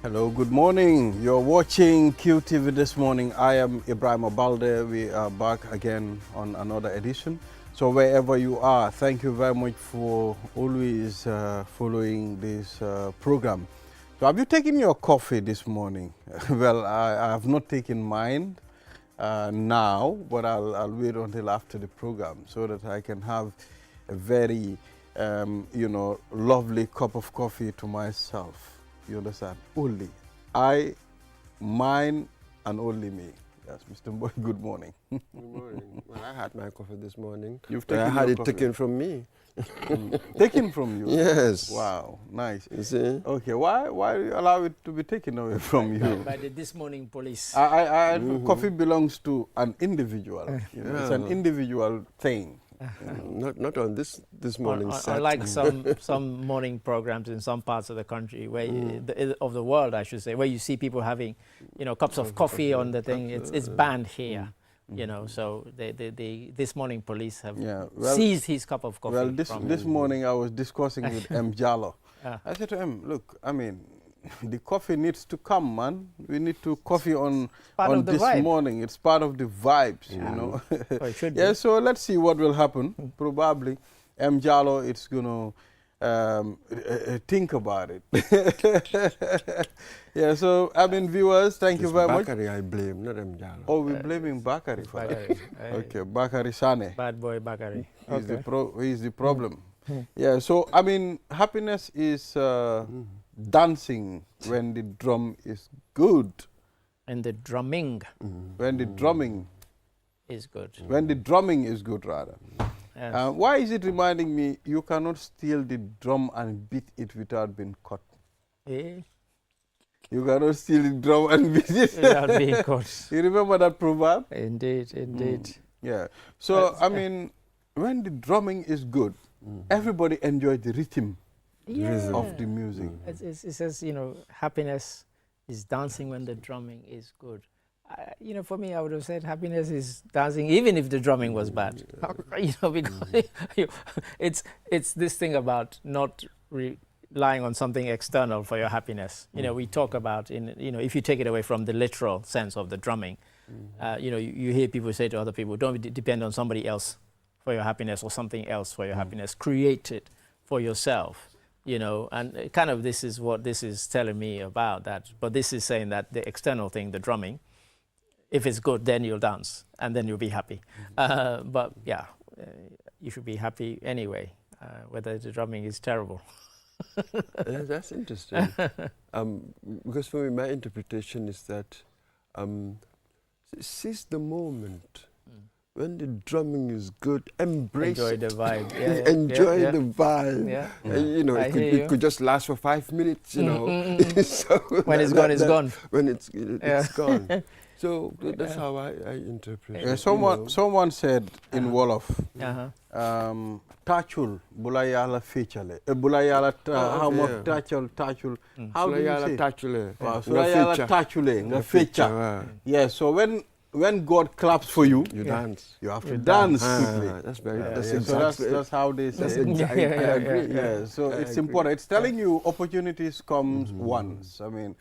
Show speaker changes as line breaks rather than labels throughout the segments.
Hello, good morning. You're watching QTV this morning. I am Ibrahim Abalde. We are back again on another edition. So wherever you are, thank you very much for always following this program. So have you taken your coffee this morning? Well, I have not taken mine now, but I'll wait until after the program so that I can have a very, lovely cup of coffee to myself. You understand? Only. Mine, and only me. Yes, Mr. Boy, good morning.
Good morning. Well, I had my coffee this morning.
You've taken
I had it
coffee?
taken from me.
Taken from you?
Yes.
Wow, nice.
You see?
Okay, why you allow it to be taken away from you?
By the This Morning police.
Coffee belongs to an individual. It's an individual thing.
Not on this morning set.
Unlike some morning programs in some parts of the country, where of the world, I should say, where you see people having, cups of coffee on the thing. It's banned here. So the This Morning police have seized his cup of coffee.
Well, this morning I was discussing with M. Jallo. I said to him, look, I mean, the coffee needs to come, man. We need to coffee on this vibe. Morning. It's part of the vibes, you know.
Well, it should
yeah,
be.
so let's see what will happen. Probably M. Jallo is going to think about it. Yeah, so, I mean, viewers, thank you very much.
Bakari I blame, not M. Jallo.
Oh, we're blaming Bakari for that. Okay, Bakari Sane.
Bad boy Bakari.
He's the problem. Yeah, so, I mean, happiness is dancing when the drum is good.
And the drumming
When the drumming
is good.
When the drumming is good, rather.
Yes.
Why is it reminding me you cannot steal the drum and beat it without being caught?
Eh?
You cannot steal the drum and beat it
Without being caught.
You remember that proverb?
Indeed, indeed.
Yeah. So, I mean, when the drumming is good, everybody enjoys the rhythm of the music.
It says, happiness is dancing when the drumming is good. For me, I would have said happiness is dancing even if the drumming was bad. Because it's this thing about not relying on something external for your happiness. We talk about, if you take it away from the literal sense of the drumming, you hear people say to other people, don't depend on somebody else for your happiness or something else for your happiness. Create it for yourself. And kind of this is what this is telling me about that. But this is saying that the external thing, the drumming, if it's good, then you'll dance and then you'll be happy. But yeah, you should be happy anyway, whether the drumming is terrible.
That's interesting. Because for me, my interpretation is that seize the moment. When the drumming is good, embrace
Enjoy
it.
the vibe.
Enjoy the vibe.
Yeah.
It could just last for 5 minutes, So
when it's gone, it's gone.
When it's gone. So that's how I interpret it.
Someone said in Wolof, tachul bulayala fechale. Bulayala tachul. How do you say?
Tachule.
Bulayala tachule. Nga fecha. Yeah, so when God claps for you,
you dance.
You have to dance quickly.
That's very.
That's how they say.
That's exactly. I agree.
Yeah, so it's important. It's telling you opportunities come once. I mean,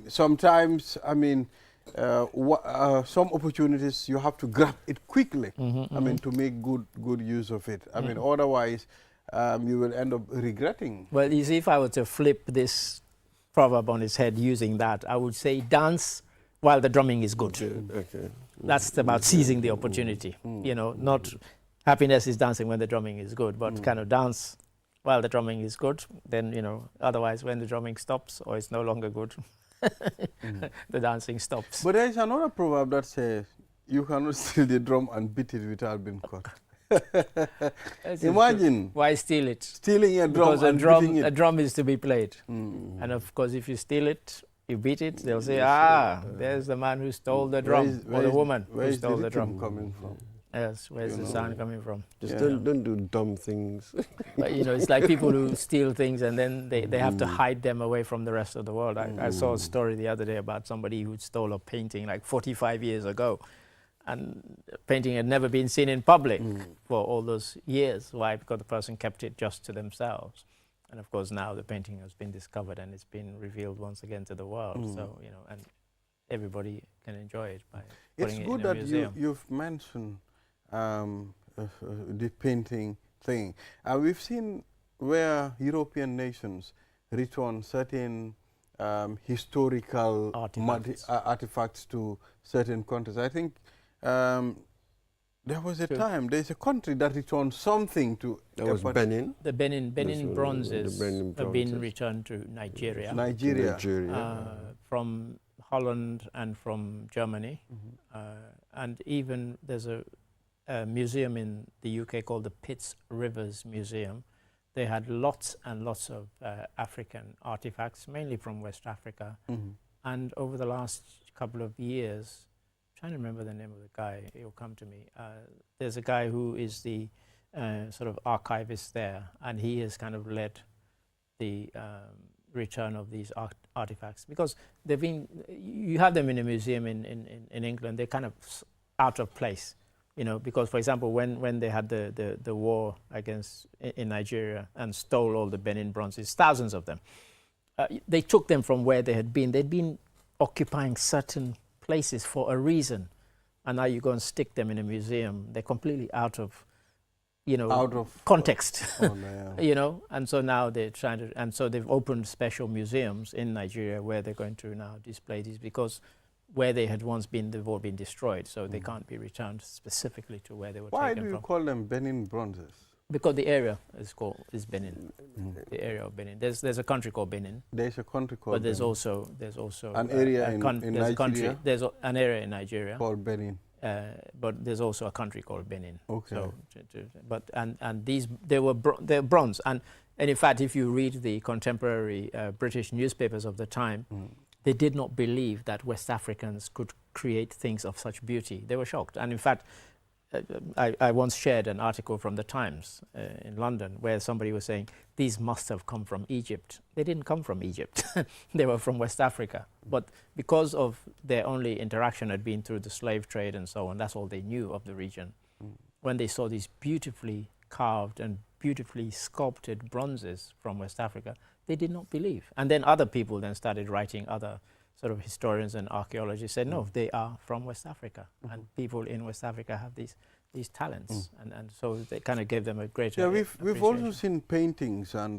sometimes, I mean, some opportunities you have to grab it quickly. I mean, to make good use of it. I mean, otherwise, you will end up regretting.
Well, you see, if I were to flip this proverb on its head using that, I would say dance while the drumming is good.
Okay.
That's about seizing the opportunity. Not happiness is dancing when the drumming is good, but kind of dance while the drumming is good. Then, otherwise when the drumming stops or it's no longer good, the dancing stops.
But there is another proverb that says, you cannot steal the drum and beat it without being caught. Imagine.
Why steal it?
Stealing a drum
because
and beating it.
a drum is to be played. And of course, if you steal it, you beat it, they'll say, there's the man who stole the drum, or the woman who stole the drum.
Coming from?
Yes, where's the sound coming from?
Just don't do dumb things.
But, it's like people who steal things and then they have to hide them away from the rest of the world. I saw a story the other day about somebody who stole a painting like 45 years ago. And the painting had never been seen in public for all those years. Why? Because the person kept it just to themselves. And of course, now the painting has been discovered and it's been revealed once again to the world. So, you know, and everybody can enjoy it by putting
It's
it
good
in a
that
museum.
you've mentioned the painting thing. We've seen where European nations return certain historical artifacts to certain countries. I think there was a time, there's a country that returned something to...
That was Benin.
The Benin bronzes have been returned to Nigeria. From Holland and from Germany. And even there's a museum in the UK called the Pitts Rivers Museum. They had lots and lots of African artifacts, mainly from West Africa. And over the last couple of years, I'm trying to remember the name of the guy, he'll come to me. There's a guy who is the sort of archivist there, and he has kind of led the return of these artifacts, because they've been, you have them in a museum in England, they're kind of out of place, you know, because for example, when they had the war against in Nigeria and stole all the Benin bronzes, thousands of them, they took them from where they had been. They'd been occupying certain places for a reason, and now you go and stick them in a museum. They're completely out of, you know,
out of
context.
Yeah.
You know, and so now they're trying to, and so they've opened special museums in Nigeria where they're going to now display these, because where they had once been, they've all been destroyed, so they can't be returned specifically to where they were taken from.
Why do you call them Benin bronzes?
Because the area is Benin, the area of Benin. There's a country called Benin.
There's a country called.
But there's also
an area in Nigeria.
There's an area in Nigeria
called Benin.
But there's also a country called Benin.
Okay.
So, but these they're bronze, and in fact, if you read the contemporary British newspapers of the time, they did not believe that West Africans could create things of such beauty. They were shocked, and in fact, I once shared an article from the Times in London where somebody was saying these must have come from Egypt. They didn't come from Egypt. They were from West Africa. But because of their only interaction had been through the slave trade and so on, that's all they knew of the region. When they saw these beautifully carved and beautifully sculpted bronzes from West Africa, they did not believe. And then other people then started writing, other sort of historians and archaeologists said, no, they are from West Africa. And people in West Africa have these talents. And so they kind of gave them a greater
we've also seen paintings and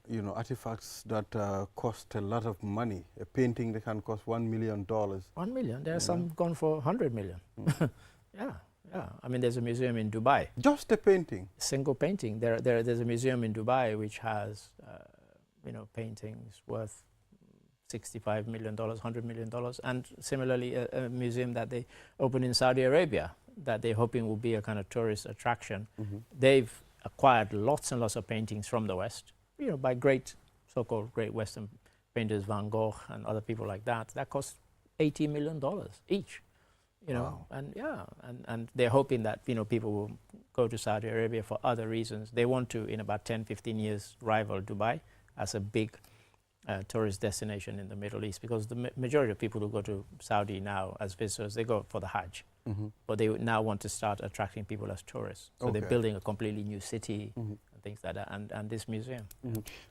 you know, artifacts that cost a lot of money. A painting that can cost $1 million.
1 million? There are some gone for 100 million. Yeah. I mean, there's a museum in Dubai.
Just a painting?
Single painting. There's a museum in Dubai which has, you know, paintings worth $65 million, $100 million, and similarly a museum that they opened in Saudi Arabia that they're hoping will be a kind of tourist attraction. They've acquired lots and lots of paintings from the West, you know, by so-called great Western painters, Van Gogh and other people like that. That cost $80 million each, you know.
Wow.
And they're hoping that, you know, people will go to Saudi Arabia for other reasons. They want to, in about 10, 15 years, rival Dubai as a big tourist destination in the Middle East, because the majority of people who go to Saudi now as visitors, they go for the Hajj, but they now want to start attracting people as tourists. So they're building a completely new city and things like that, and this museum.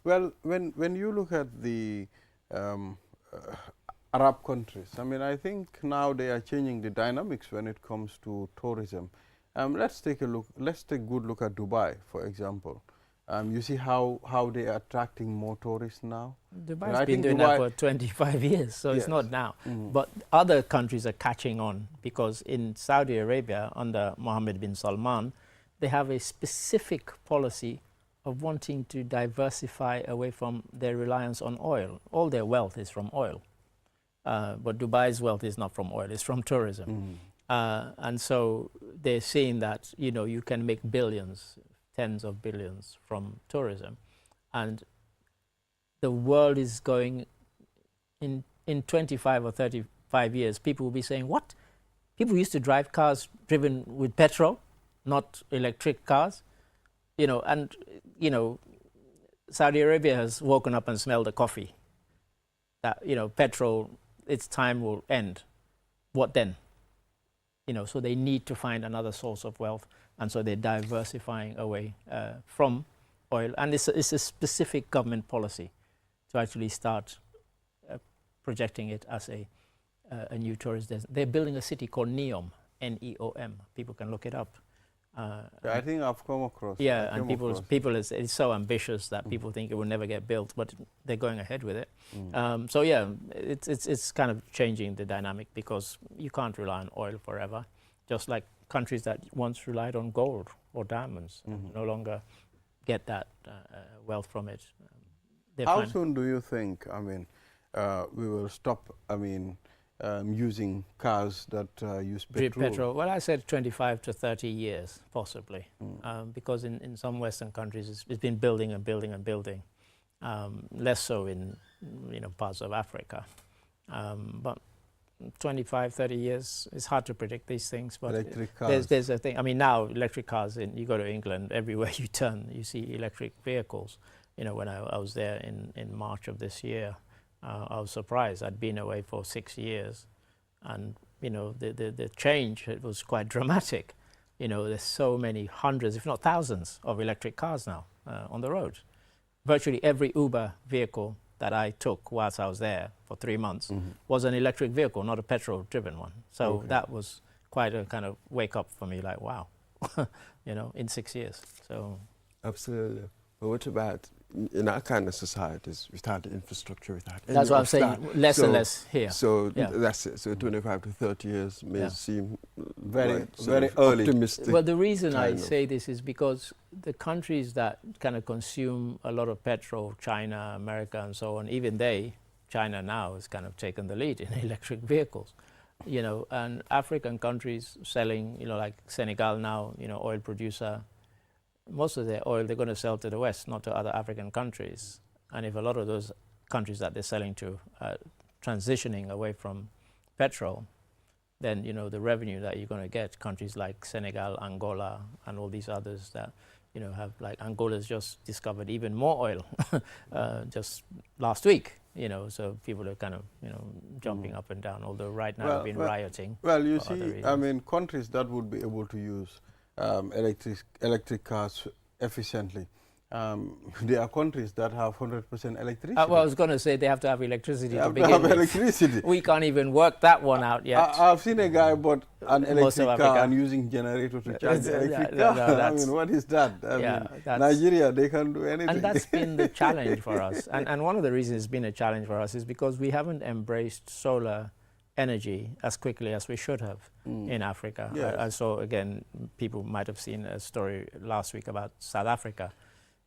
Well, when you look at the Arab countries, I mean, I think now they are changing the dynamics when it comes to tourism. Let's take a look. Let's take a good look at Dubai, for example. You see how they are attracting more tourists now?
Dubai's been doing that for 25 years, so it's not now. But other countries are catching on, because in Saudi Arabia, under Mohammed bin Salman, they have a specific policy of wanting to diversify away from their reliance on oil. All their wealth is from oil. But Dubai's wealth is not from oil, it's from tourism. And so they're seeing that, you know, you can make billions, tens of billions from tourism, and the world is going in 25 or 35 years, people will be saying, what? People used to drive cars driven with petrol, not electric cars, you know, and, you know, Saudi Arabia has woken up and smelled the coffee. That, you know, petrol, its time will end. What then? You know, so they need to find another source of wealth. And so they're diversifying away from oil, and it's a specific government policy to actually start projecting it as a new tourist destination. They're building a city called NEOM, N-E-O-M. People can look it up.
I think I've come across.
Yeah, and people it's so ambitious that people think it will never get built, but they're going ahead with it. So yeah, it's kind of changing the dynamic, because you can't rely on oil forever. Just like countries that once relied on gold or diamonds no longer get that wealth from it.
How soon do you think, I mean, we will stop, I mean, using cars that use petrol?
Well, I said 25 to 30 years, possibly, because in some Western countries it's been building and building and building. Less so in parts of Africa, but 25, 30 years, it's hard to predict these things. But
electric cars.
There's a thing. I mean, now electric cars, you go to England, everywhere you turn, you see electric vehicles. When I was there in March of this year, I was surprised. I'd been away for 6 years, and the change, it was quite dramatic. There's so many hundreds, if not thousands, of electric cars now on the road. Virtually every Uber vehicle that I took whilst I was there for 3 months was an electric vehicle, not a petrol-driven one. So that was quite a kind of wake-up for me, like, wow, in 6 years. So
absolutely. But what about in our kind of societies, without the infrastructure, without any
that's what I'm
of
saying,
that?
less and less here.
So
Yeah.
that's it. So 25 to 30 years may seem
Very
very
early.
optimistic.
Well, the reason I
kind of.
say this is because the countries that kind of consume a lot of petrol, China, America, and so on, even China now has kind of taken the lead in electric vehicles. And African countries selling, like Senegal now, oil producer, most of their oil they're going to sell to the West, not to other African countries. And if a lot of those countries that they're selling to are transitioning away from petrol, then the revenue that you're going to get, countries like Senegal, Angola, and all these others that have, like Angola's just discovered even more oil just last week. So people are kind of jumping up and down. Although right now they've been rioting.
Well, you see, I mean, countries that would be able to use electric cars efficiently. There are countries that have 100% electricity.
Well, I was going to say they have to have electricity to begin
have
with.
electricity.
We can't even work that one out yet.
I've seen a guy bought an
Most of
electric car
Africa.
and using generator to charge the electric car.
No,
I mean, what is that? I mean,
that's-
Nigeria, they can do anything.
And that's been the challenge for us. And one of the reasons it's been a challenge for us is because we haven't embraced solar energy as quickly as we should have in Africa.
Yes.
I saw, again, people might have seen a story last week about South Africa.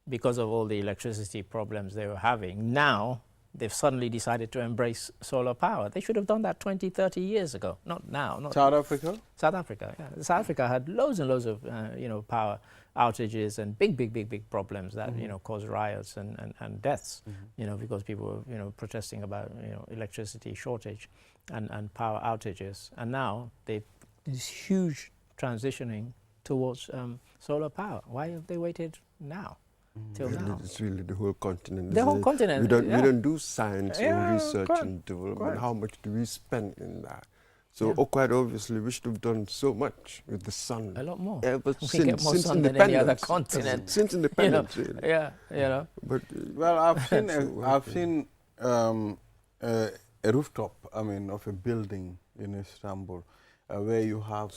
Because of all the electricity problems they were having, now they've suddenly decided to embrace solar power. They should have done that 20, 30 years ago. Not now. Not
South Africa?
South Africa, yeah. South Africa had loads and loads of power outages and big problems that caused riots and deaths. Because people were protesting about electricity shortage and power outages. And now this huge transitioning towards solar power. Why have they waited now? Till now.
It's really the whole continent.
The whole
isn't it?
continent.
We don't do science or research
correct,
and development.
correct.
How much do we spend in that? So quite obviously we should have done so much with the sun.
A lot more.
Ever
We
since,
get more
since
sun than any other
independence.
continent.
Since independence, really.
Yeah,
But
Well, I've seen a rooftop, I mean, of a building in Istanbul where you have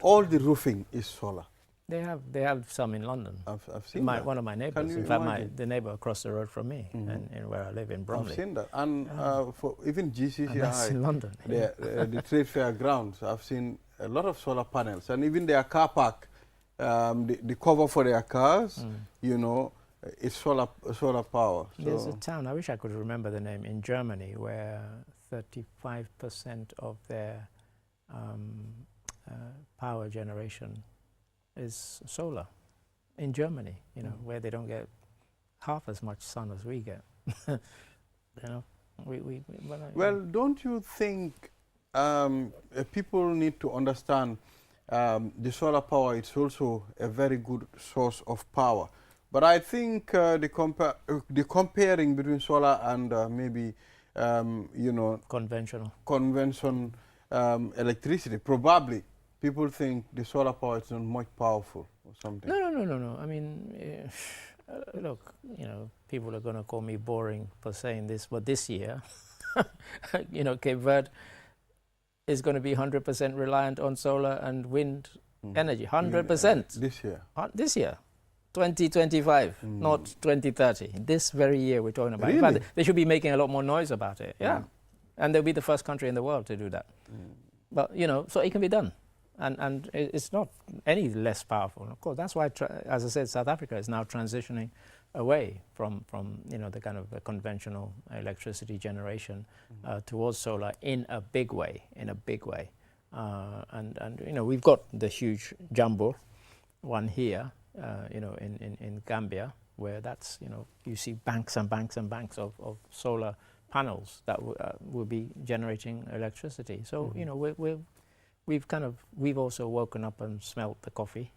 all the roofing is solar.
They have some in London.
I've seen that.
One of my neighbors,
you
in fact,
imagine?
the neighbor across the road from me, and where I live in Bromley.
I've seen that. And for even
And that's in
GCCI,
London.
the trade fair grounds, I've seen a lot of solar panels. And even their car park, the cover for their cars, it's solar power. So
There's a town, I wish I could remember the name, in Germany where 35% of their power generation is solar. In Germany, where they don't get half as much sun as we get.
Well, don't you think people need to understand the solar power is also a very good source of power? But I think the comparing between solar and maybe
conventional
electricity, probably people think the solar power is not much powerful. something?
No. I mean, look, people are going to call me boring for saying this, but this year, Cape Verde is going to be 100% reliant on solar and wind energy. 100%.
This year?
This year. 2025, not 2030. This very year we're talking about.
Really?
In fact, they should be making a lot more noise about it. Yeah. And they'll be the first country in the world to do that. But, so it can be done. And it's not any less powerful. Of course, that's why, as I said, South Africa is now transitioning away from the kind of conventional electricity generation towards solar in a big way, And we've got the huge jumbo one here, in Gambia, where that's, you see banks and banks and banks of solar panels that will be generating electricity. So, we've also woken up and smelt the coffee,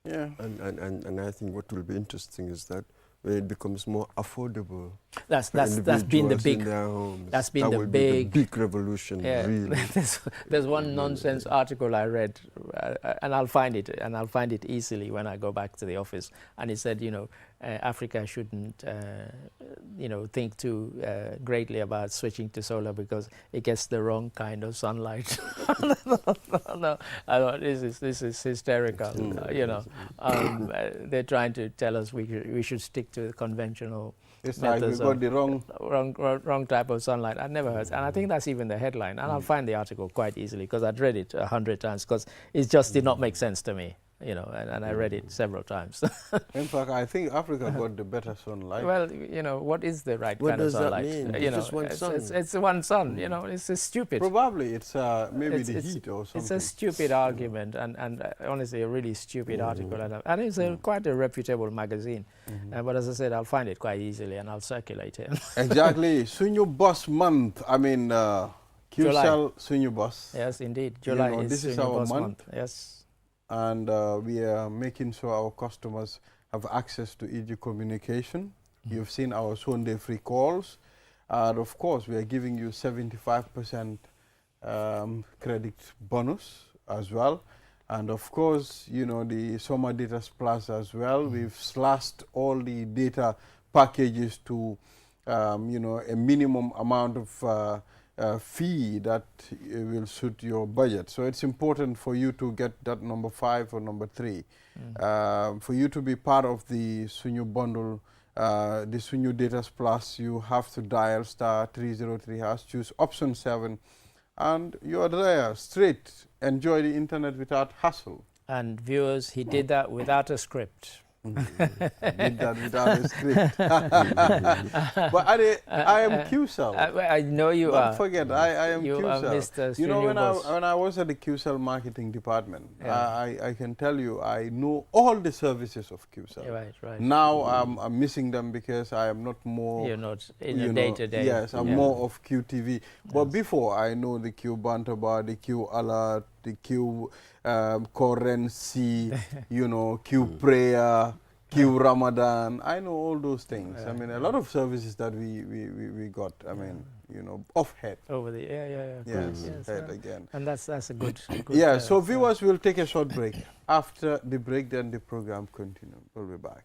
Yeah.
And I think what will be interesting is that when it becomes more affordable,
that's been the big,
in their homes,
that's been
that
the
will
big,
be the big revolution.
Yeah.
Really.
there's one nonsense article I read, and I'll find it easily when I go back to the office. And it said, Africa shouldn't, think too greatly about switching to solar because it gets the wrong kind of sunlight. No, I thought this is hysterical. They're trying to tell us we should stick to the conventional.
It's like we got the
wrong type of sunlight. I'd never heard, and I think that's even the headline. And I'll find the article quite easily because I'd read it 100 times because it just did not make sense to me. And I read it several times.
In fact, I think Africa got the better sunlight.
Well, what is the right kind of sunlight?
What does that mean? It's just one sun.
It's one sun. It's stupid.
Probably it's maybe the heat or something.
It's a stupid argument, and honestly, a really stupid article. And it's quite a reputable magazine. But as I said, I'll find it quite easily and I'll circulate it.
Exactly. Sunyu Bus month. I mean, QCell Sunyu Bus.
Yes, indeed. July is
this is
Sunyu
our
Bus
month.
Yes.
And we are making sure our customers have access to easy communication. You've seen our Sunday free calls. And of course, we are giving you 75% credit bonus as well. And of course, the summer data plus as well. We've slashed all the data packages to, a minimum amount of fee that will suit your budget. So it's important for you to get that number 5 or number 3. For you to be part of the Sunyu bundle, the Sunyu Data Plus, you have to dial *303#, choose option 7, and you're there, straight. Enjoy the internet without hassle.
And viewers, he did that without a script.
Did that without a script. But I am QCell.
I know you are.
Don't forget, I am
you
QCell.
Are Mr.
When I was at the QCell marketing department,
Yeah.
I can tell you I know all the services of QCell.
Right.
Now I'm missing them because I am not more.
You're not in a day-to-day.
Yes, I'm more of QTV. But before, I know the Q Bantaba, the Q Alert, the Q currency, Q prayer, Q Ramadan. I know all those things. I mean, a lot of services that we got. I mean, off head.
Over the
Yes, head again.
And that's a good.
Yeah. So viewers, will take a short break. After the break, then the program continues. We'll be back.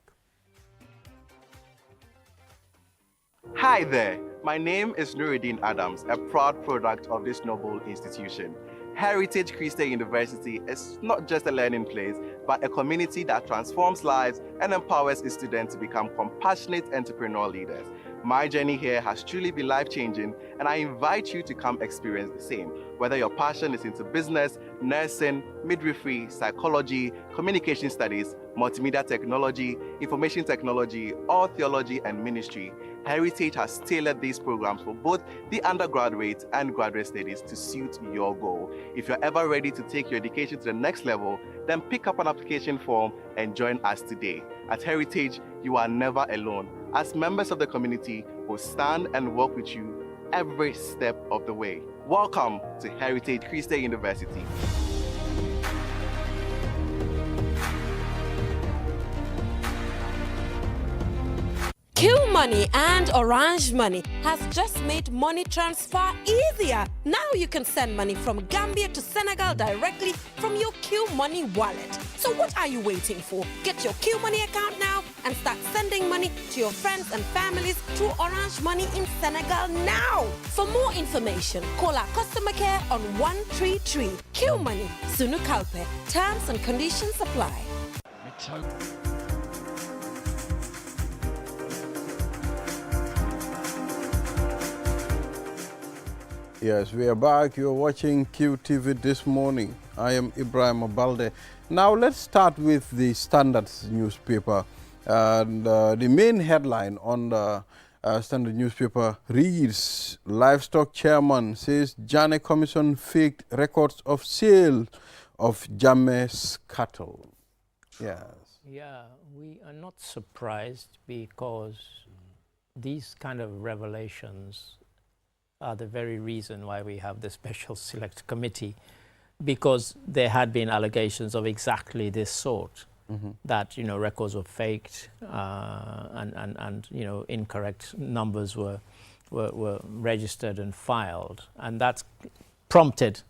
Hi there. My name is Nuruddin Adams, a proud product of this noble institution. Heritage Christian University is not just a learning place, but a community that transforms lives and empowers its students to become compassionate entrepreneur leaders. My journey here has truly been life-changing, and I invite you to come experience the same. Whether your passion is into business, nursing, midwifery, psychology, communication studies, multimedia technology, information technology, or theology and ministry, Heritage has tailored these programs for both the undergraduate and graduate studies to suit your goal. If you're ever ready to take your education to the next level, then pick up an application form and join us today. At Heritage, you are never alone, as members of the community will stand and work with you every step of the way. Welcome to Heritage Christian University.
Q Money and Orange Money has just made money transfer easier. Now you can send money from Gambia to Senegal directly from your Q Money wallet. So what are you waiting for? Get your Q Money account now and start sending money to your friends and families through Orange Money in Senegal now. For more information, call our customer care on 133. Q Money, Sunu Kalpe. Terms and conditions apply.
Yes, we are back. You're watching QTV this morning. I am Ibrahim Abalde. Now let's start with the Standard newspaper. And the main headline on the Standard newspaper reads, Livestock Chairman says Janneh Commission faked records of sale of Jammeh's cattle. Yes.
Yeah, we are not surprised because these kind of revelations are the very reason why we have the Special Select Committee, because there had been allegations of exactly this sort, that, you know, records were faked and you know, incorrect numbers were registered and filed. And that's prompted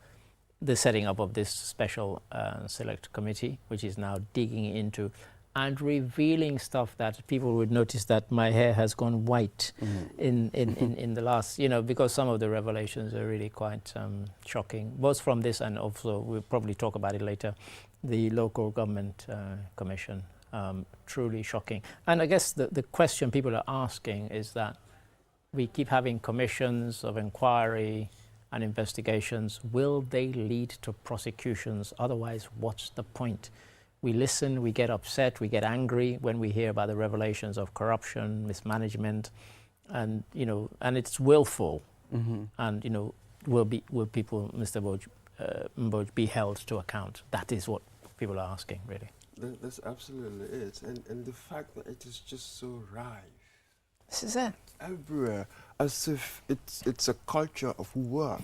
the setting up of this Special Select Committee, which is now digging into and revealing stuff that people would notice that my hair has gone white in the last, you know, because some of the revelations are really quite shocking, both from this and also, we'll probably talk about it later, the Local Government Commission, truly shocking. And I guess the question people are asking is that we keep having commissions of inquiry and investigations. Will they lead to prosecutions? Otherwise, what's the point? We listen, we get upset, we get angry when we hear about the revelations of corruption, mismanagement, and, you know, and it's willful. And, you know, will people, Mr. Mboj, be held to account? That is what people are asking, really.
That's absolutely it. And the fact that it is just so rife.
This is it.
Everywhere, as if it's a culture of work,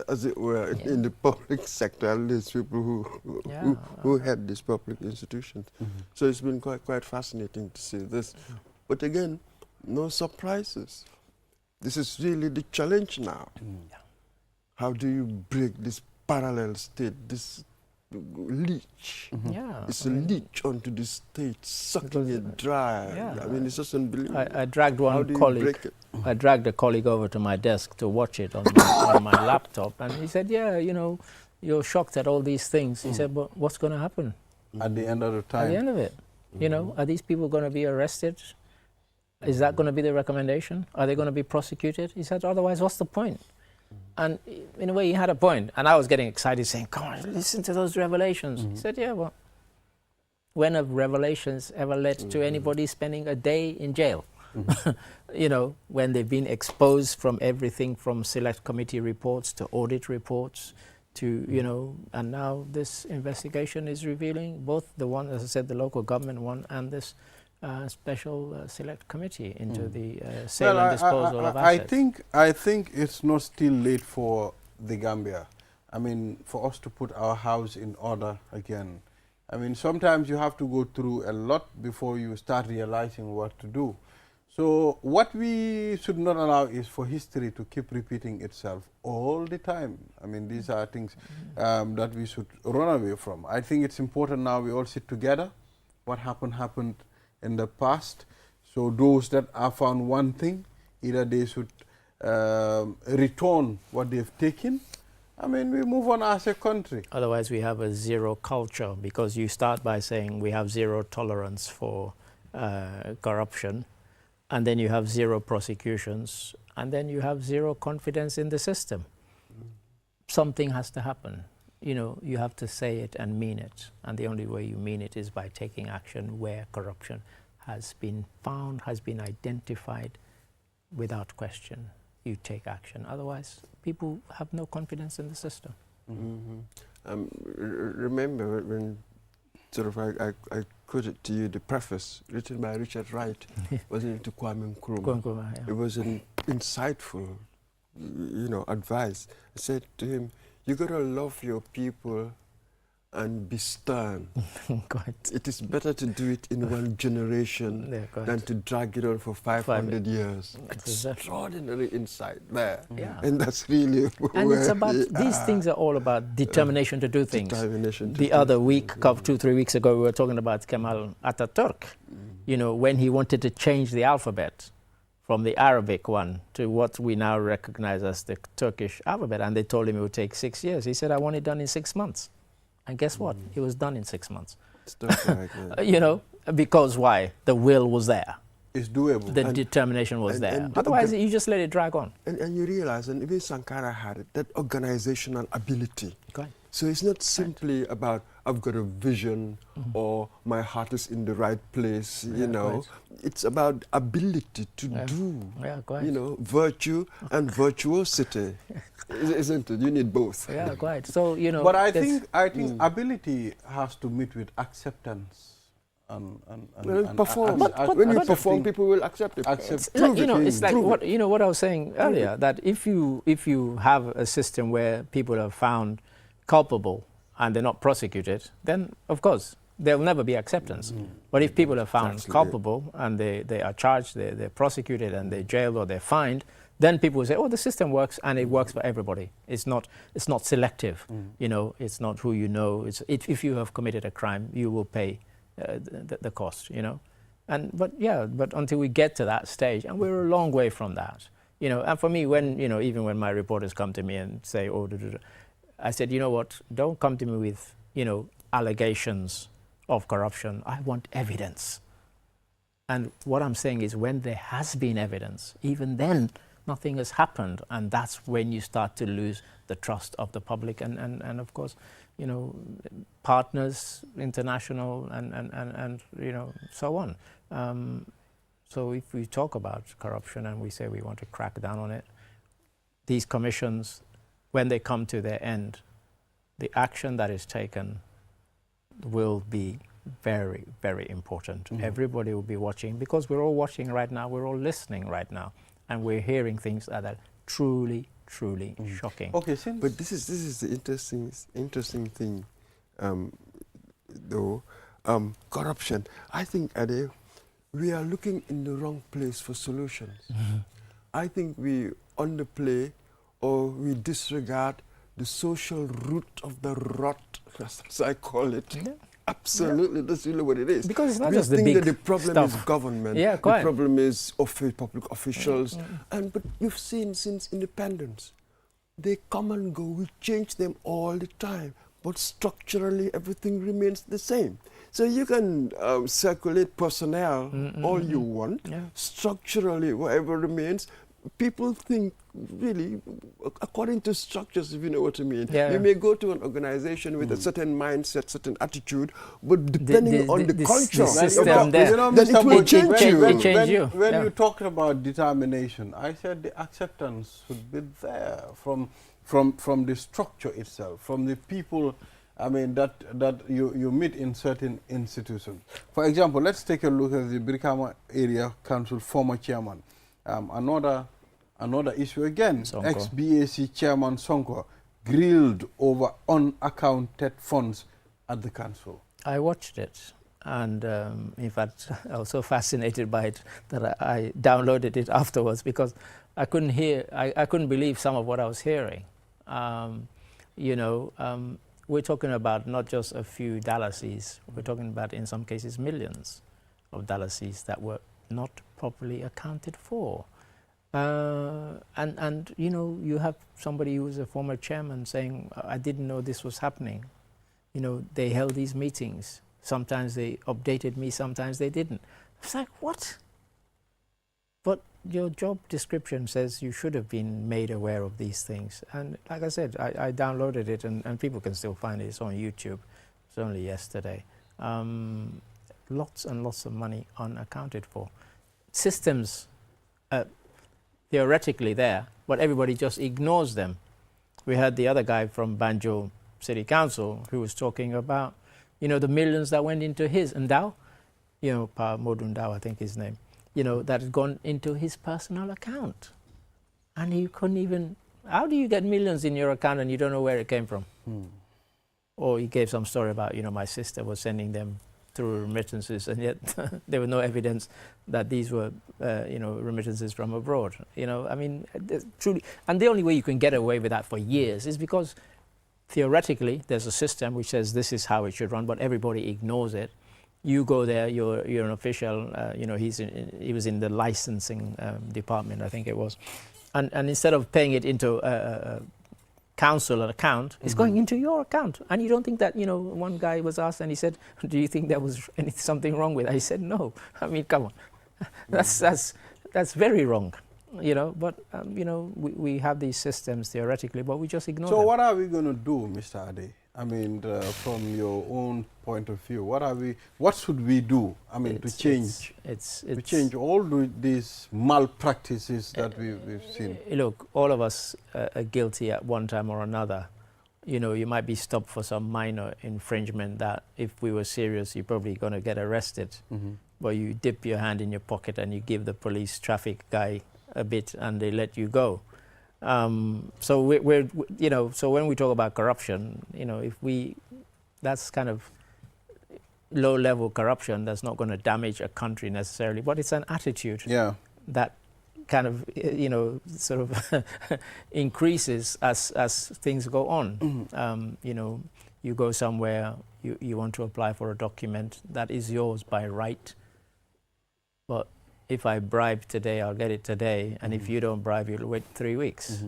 as it were, in the public sector, at least people who head these public institutions. So it's been quite fascinating to see this. But again, no surprises. This is really the challenge now. How do you break this parallel state, this leech? It's a leech onto the state, sucking it dry. I mean, it's just unbelievable.
I dragged
How do you break it?
I dragged a colleague over to my desk to watch it on my laptop, and he said, yeah, you know, you're shocked at all these things. He said, but what's going to happen?
At the end of the time.
At the end of it. You know, are these people going to be arrested? Is that going to be the recommendation? Are they going to be prosecuted? He said, otherwise, what's the point? And in a way, he had a point. And I was getting excited, saying, come on, listen to those revelations. He said, yeah, well, when have revelations ever led to anybody spending a day in jail? You know, when they've been exposed from everything from select committee reports to audit reports to, you know, and now this investigation is revealing both the one, as I said, the local government one, and this special select committee into the sale and disposal of assets.
I think it's not still late for the Gambia. I mean, for us to put our house in order again. I mean, sometimes you have to go through a lot before you start realizing what to do. So what we should not allow is for history to keep repeating itself all the time. I mean, these are things that we should run away from. I think it's important now we all sit together. What happened in the past. So those that have found one thing, either they should return what they've taken. I mean, we move on as a country.
Otherwise, we have a zero culture, because you start by saying we have zero tolerance for corruption, and then you have zero prosecutions, and then you have zero confidence in the system. Something has to happen. You know, you have to say it and mean it. And the only way you mean it is by taking action where corruption has been found, has been identified. Without question, you take action. Otherwise, people have no confidence in the system.
Remember when sort of I quoted to you the preface written by Richard Wright, wasn't it, to Kwame Nkrumah? It was an insightful, you know, advice. I said to him, you got to love your people and be stern.
Quite.
It is better to do it in one generation than to drag it on for 500 years. Extraordinary insight there.
Yeah.
And that's really
and
where
it's about, these things are all about determination to do things. The other week, 2-3 weeks ago, we were talking about Kemal Ataturk, you know, when he wanted to change the alphabet from the Arabic one to what we now recognize as the Turkish alphabet, and they told him it would take 6 years. He said, I want it done in 6 months. And guess what? It was done in 6 months. You know, because why? The will was there.
It's doable.
The determination was there. Otherwise, you just let it drag on.
And you realize, and even Sankara had it, that organizational ability.
Okay.
So it's not simply about, I've got a vision or my heart is in the right place, you know. It's about ability to do, you know, virtue and virtuosity, isn't it? You need both.
Yeah, quite. So, you know.
But I think ability has to meet with acceptance. And
perform. When you perform, people will accept it.
You know, it's like what, you know, what I was saying earlier, that if you have a system where people are found culpable and they're not prosecuted, then of course there will never be acceptance. But if people are found culpable and they are charged, they're prosecuted and they're jailed or they're fined, then people will say, oh, the system works and it works for everybody. It's not selective. You know, it's not who you know. If you have committed a crime, you will pay the cost, you know. But until we get to that stage, and we're a long way from that, you know. And for me, when, you know, even when my reporters come to me and say, oh, I said, you know what, don't come to me with, you know, allegations of corruption. I want evidence. And what I'm saying is, when there has been evidence, even then nothing has happened, and that's when you start to lose the trust of the public and of course, you know, partners, international and you know, so on. So if we talk about corruption and we say we want to crack down on it, these commissions, when they come to their end, the action that is taken will be very, very important. Everybody will be watching, because we're all watching right now, we're all listening right now, and we're hearing things that are truly, truly shocking.
Okay,
but this is the interesting thing, though. Corruption. I think, Ade, we are looking in the wrong place for solutions. I think we underplay or we disregard the social root of the rot, as I call it. Absolutely, that's really what it is.
Because it's not just the big
We think that the problem is government, the problem is public officials, but you've seen since independence, they come and go, we change them all the time, but structurally everything remains the same. So you can circulate personnel all you want, structurally whatever remains. People think, really, according to structures, if you know what I mean. You may go to an organization with a certain mindset, certain attitude, but depending on the culture,
then
it will change you.
When you talked about determination, I said the acceptance should be there from the structure itself, from the people, I mean, that you meet in certain institutions. For example, let's take a look at the Brikama Area Council former chairman. Another issue again, ex-BAC chairman Sonko grilled over unaccounted funds at the council.
I watched it, and in fact I was so fascinated by it that I downloaded it afterwards, because I couldn't believe some of what I was hearing. You know, we're talking about not just a few Dallases, we're talking about in some cases millions of Dallases that were not properly accounted for. And you know, you have somebody who was a former chairman saying, I didn't know this was happening. You know, they held these meetings. Sometimes they updated me, sometimes they didn't. It's like, what? But your job description says you should have been made aware of these things. And like I said, I downloaded it, and people can still find it. It's on YouTube. It's only yesterday. Lots and lots of money unaccounted for. Systems theoretically there, but everybody just ignores them. We had the other guy from Banjul City Council who was talking about, you know, the millions that went into his Ndao, you know, Pa Modu Ndao, I think his name, you know, that had gone into his personal account. And he couldn't even, how do you get millions in your account and you don't know where it came from? Or he gave some story about, my sister was sending them through remittances, and yet there was no evidence that these were, remittances from abroad. I mean, truly, and the only way you can get away with that for years is because theoretically there's a system which says this is how it should run, but everybody ignores it. You go there, you're an official. He was in the licensing department, I think it was, and instead of paying it into council account, it's going into your account, and you don't think that. One guy was asked, and he said, "Do you think there was something wrong with it?" I said, "No." I mean, come on, that's very wrong. But we have these systems theoretically, but we just ignore them.
So what are we going to do, Mr. Ade? I mean, from your own point of view, what should we do? I mean, to change all these malpractices that we've seen.
Look, all of us are guilty at one time or another. You might be stopped for some minor infringement that, if we were serious, you're probably going to get arrested. But you dip your hand in your pocket and you give the police traffic guy a bit, and they let you go. So so when we talk about corruption, that's kind of low-level corruption that's not going to damage a country necessarily, but it's an attitude that kind of sort of increases as things go on. You go somewhere, you want to apply for a document that is yours by right, but if I bribe today, I'll get it today, and if you don't bribe, you'll wait 3 weeks.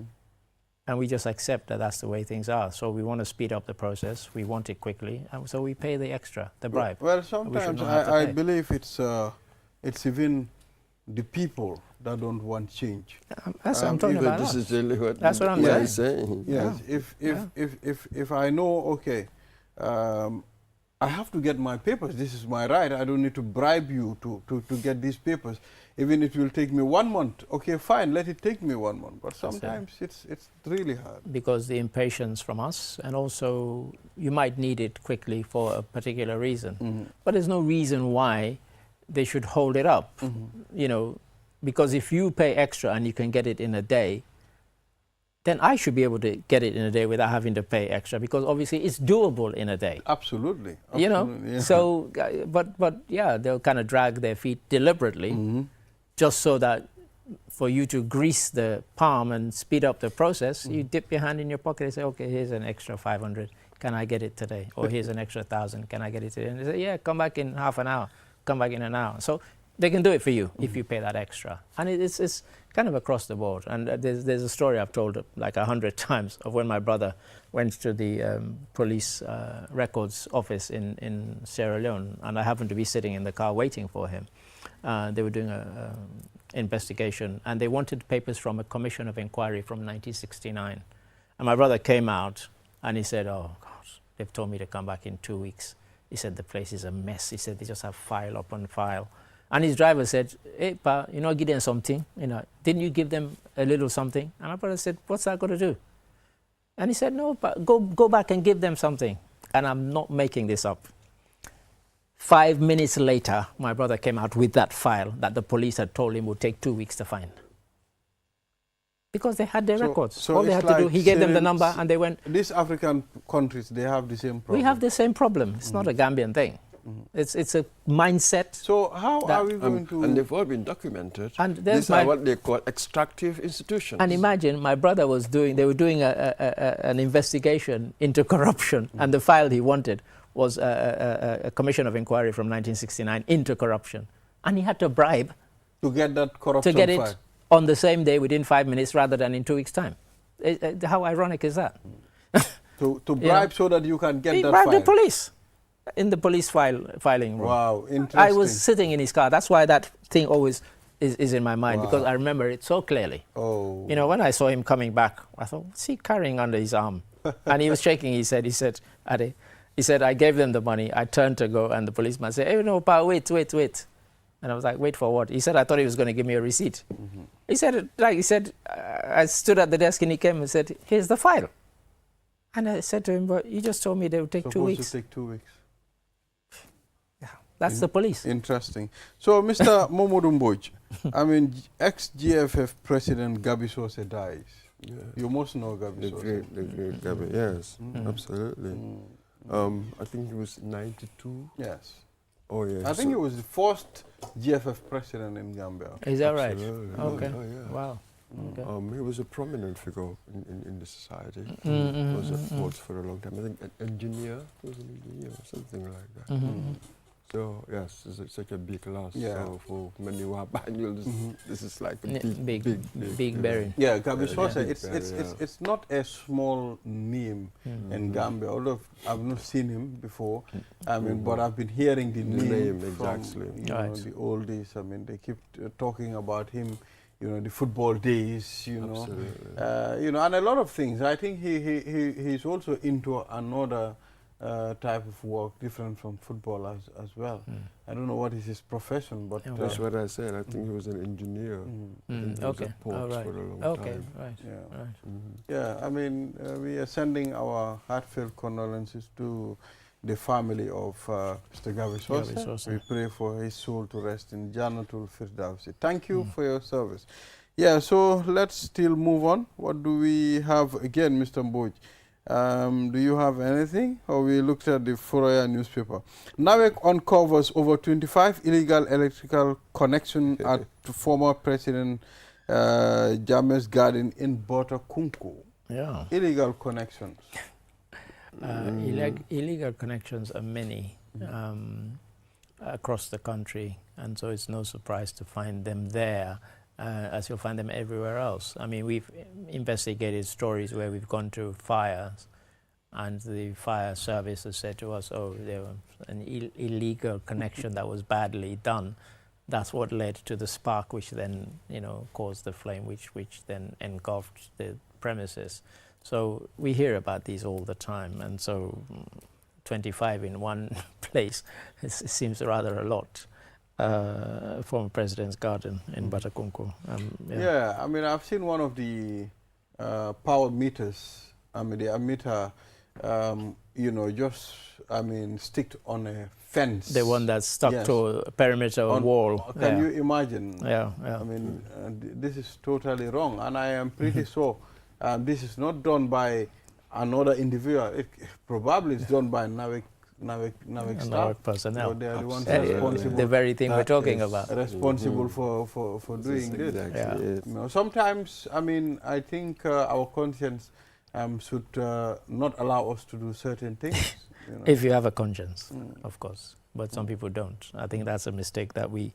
And we just accept that that's the way things are. So we want to speed up the process. We want it quickly, and so we pay the extra, the bribe.
Well, sometimes I believe it's even the people that don't want change.
That's what I'm talking about.
This is really what
that's what I'm saying.
Yes.
Yeah.
If I know, okay, I have to get my papers. This is my right. I don't need to bribe you to get these papers. Even if it will take me 1 month, okay, fine, let it take me 1 month. But sometimes it's really hard.
Because the impatience from us, and also you might need it quickly for a particular reason. But there's no reason why they should hold it up. Because if you pay extra and you can get it in a day, then I should be able to get it in a day without having to pay extra, because obviously it's doable in a day.
Absolutely.
Yeah. So, but yeah, they'll kind of drag their feet deliberately, just so that for you to grease the palm and speed up the process, you dip your hand in your pocket and say, okay, here's an extra 500. Can I get it today? Or here's an extra 1,000. Can I get it today? And they say, yeah, come back in half an hour. Come back in an hour. So they can do it for you if you pay that extra. And it's kind of across the board. And there's a story I've told like 100 times of when my brother went to the police records office in Sierra Leone, and I happened to be sitting in the car waiting for him. They were doing an investigation, and they wanted papers from a commission of inquiry from 1969. And my brother came out, and he said, oh, gosh, they've told me to come back in 2 weeks. He said, the place is a mess. He said, they just have file upon file. And his driver said, hey, pa, give them something. Didn't you give them a little something? And my brother said, what's that got to do? And he said, no, pa, go back and give them something. And I'm not making this up. 5 minutes later, my brother came out with that file that the police had told him would take 2 weeks to find. Because they had their records.
So
all they had to do, he gave them the number and they went.
These African countries, they have the same problem.
We have the same problem. It's not a Gambian thing. It's a mindset.
So how are we going to...
And they've all been documented.
And
these are what they call extractive institutions.
And imagine, my brother was they were doing an investigation into corruption, and the file he wanted was a commission of inquiry from 1969 into corruption. And he had to bribe
to get that corruption
to get
file.
it on the same day within 5 minutes rather than in 2 weeks' time. How ironic is that?
To bribe so that you can get that
bribe
file.
the police in the police filing room.
Wow, interesting.
I was sitting in his car. That's why that thing always is in my mind, because I remember it so clearly.
Oh.
When I saw him coming back, I thought, what's he carrying under his arm? And he was shaking. He said, Ade, he said, I gave them the money. I turned to go, and the policeman said, hey, no, pa, wait. And I was like, wait for what? He said, I thought he was going to give me a receipt. He said, I stood at the desk, and he came and said, here's the file. And I said to him, but you just told me they would take 2 weeks.
Supposed to take 2 weeks.
Yeah, that's the police.
Interesting. So, Mr. Momodou Mbodj, I mean, ex-GFF President Gabi Sose dies. Yeah. You must know Gabi Sose.
The great Gabi, yes, absolutely. I think it was 92.
Yes.
Oh yeah.
I think he was the first GFF president in Gambia.
Is that right?
Absolutely.
Okay.
Oh yeah.
Wow. Okay.
He was a prominent figure in the society.
Mm-hmm.
He was at Forts for a long time. I think an engineer, he was an engineer or something like that. So yes, it's such a big loss.
Yeah.
So for many Wabanjuls, this is like a
big berry.
Yeah, Gabi Sosa,
big
it's not a small name in Gambia, although I've not seen him before. I mean, but I've been hearing the name from
exactly.
you know, the oldies. I mean, they keep talking about him, you know, the football days, you know, you know, and a lot of things. I think he's also into another type of work different from football as well. I don't know what is his profession, but
that's what I said. I think he was an engineer. He was at Ports for a long time.
Right.
Yeah.
Right.
Yeah, I mean, we are sending our heartfelt condolences to the family of Mr. Gabi Sosa. We pray for his soul to rest in Jannatul Firdausi. Thank you for your service. Yeah, so let's still move on. What do we have again, Mr. Mboj? Do you have anything? Or we looked at the Foroya newspaper. NAWEC uncovers over 25 illegal electrical connections at former President Jammeh's garden in Botakunku.
Yeah.
Illegal connections.
Illegal connections are many across the country, and so it's no surprise to find them there, as you'll find them everywhere else. I mean, we've investigated stories where we've gone to fires, and the fire service has said to us, oh, there was an illegal connection that was badly done. That's what led to the spark, which then, you know, caused the flame, which then engulfed the premises. So we hear about these all the time, and so 25 in one place, it seems rather a lot. Former President's garden in Botakunku.
Yeah, I mean, I've seen one of the power meters. I mean, the emitter, you know, just, I mean, sticked on a fence.
The one that's stuck to a perimeter wall.
Can you imagine?
Yeah.
I mean, this is totally wrong, and I am pretty sure this is not done by another individual. It probably is done by NAWEC staff.
Personnel.
So they are the ones responsible.
The very thing we're talking about.
Responsible for doing this.
Exactly.
You know, sometimes, I mean, I think our conscience should not allow us to do certain things. You know.
If you have a conscience, of course. But some people don't. I think that's a mistake that we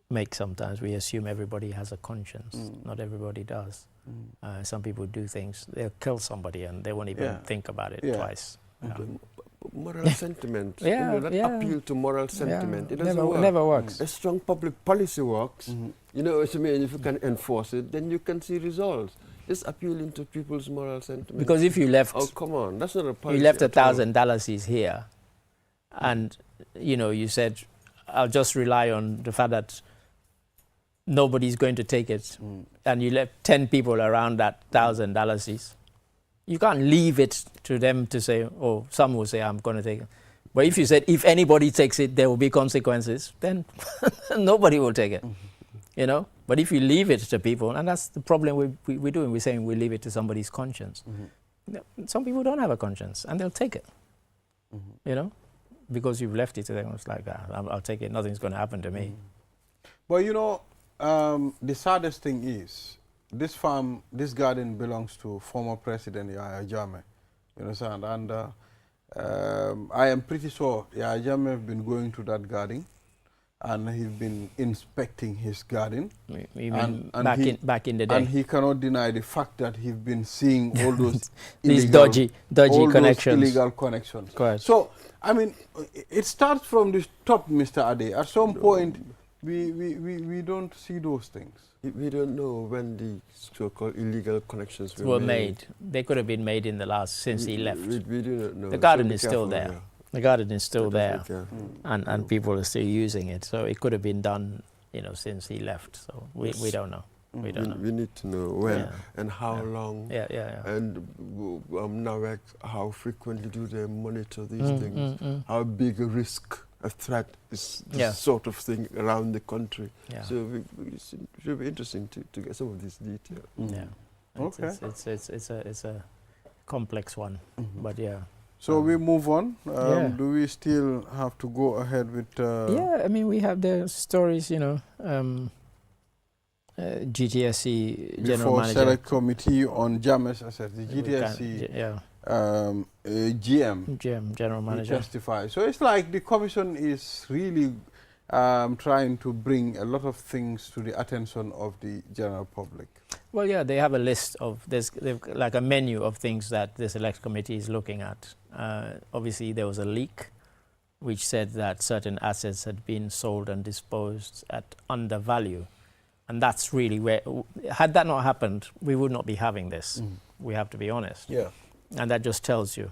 make sometimes. We assume everybody has a conscience. Not everybody does. Some people do things. They'll kill somebody and they won't even think about it twice.
Moral sentiment. You know, that appeal to moral sentiment. It doesn't work.
Never works.
A strong public policy works. You know what I mean? If you can enforce it, then you can see results. Just appealing to people's moral sentiment.
Because if you left,
oh come on, that's not a policy.
You left $1,000 here, and you know you said, I'll just rely on the fact that nobody's going to take it, and you left 10 people around that $1,000. You can't leave it to them to say, oh, some will say, I'm going to take it. But if you said, if anybody takes it, there will be consequences, then nobody will take it, you know? But if you leave it to people, and that's the problem we're doing, we're saying we leave it to somebody's conscience. Some people don't have a conscience, and they'll take it, you know? Because you've left it to them, it's like, I'll take it, nothing's going to happen to me.
Well, you know, the saddest thing is, this farm, this garden belongs to former President Yahya Jammeh, you understand? And I am pretty sure Yahya Jammeh has been going to that garden, and he's been inspecting his garden.
Back in the day.
And he cannot deny the fact that he's been seeing all those
these
illegal,
dodgy connections.
Those illegal connections.
Correct.
So, I mean, it starts from the top, Mr. Ade. At some point, we don't see those things.
We don't know when the so-called illegal connections
were made. They could have been made in the since he left.
We do not know.
The garden is still there. The garden is still there, and people are still using it. So it could have been done, you know, since he left. So we don't know. We don't know.
We need to know when and how long. And NAWEC, how frequently do they monitor these things? How big a risk, a threat is this sort of thing around the country. So it should be interesting to get some of this detail.
Okay. It's a complex one, but
So we move on.
Yeah.
Do we still have to go ahead with?
Yeah, I mean, we have the stories, you know, GTSC general
before
manager.
select committee on James assets, the GTSC GM
general manager.
testify. So it's like the commission is really trying to bring a lot of things to the attention of the general public.
Well, yeah, they have a list of, they've like a menu of things that the select committee is looking at. Obviously, there was a leak which said that certain assets had been sold and disposed at undervalue. And that's really where, had that not happened, we would not be having this. We have to be honest.
Yeah.
And that just tells you,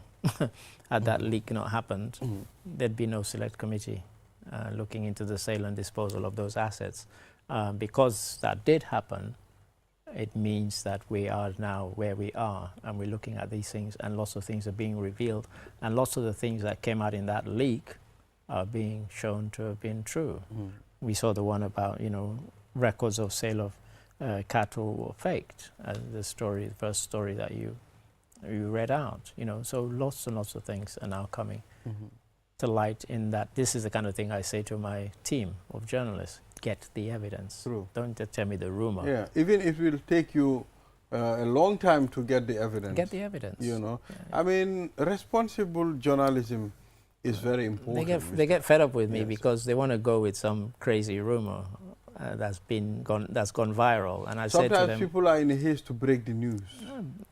had that leak not happened, there'd be no select committee looking into the sale and disposal of those assets. Because that did happen, it means that we are now where we are, and we're looking at these things, and lots of things are being revealed, and lots of the things that came out in that leak are being shown to have been true. We saw the one about, you know, records of sale of cattle were faked, the story, the first story that you read out, you know. So lots and lots of things are now coming to light, in that this is the kind of thing I say to my team of journalists: get the evidence.
True.
Don't just tell me the rumor.
Yeah, even if it will take you a long time to get the evidence.
Get the evidence.
You know,
Yeah.
I mean, responsible journalism is very important.
They get fed up with me
Yes.
because they want to go with some crazy rumor that's gone viral, and I said to
Sometimes
them,
people are in a haste to break the news.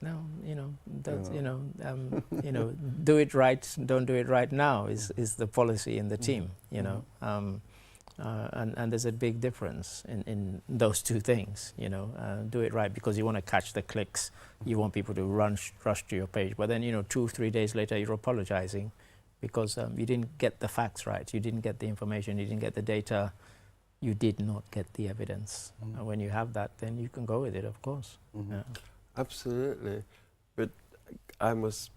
no, you know, that's,
Yeah.
you know, do it right, don't do it right now is the policy in the team, you know. And there's a big difference in those two things, you know. Do it right because you want to catch the clicks, you want people to rush to your page, but then, you know, 2-3 days later you're apologizing because you didn't get the facts right, you didn't get the information, you didn't get the data, you did not get the evidence. And when you have that, then you can go with it, of course. Yeah.
Absolutely. But I must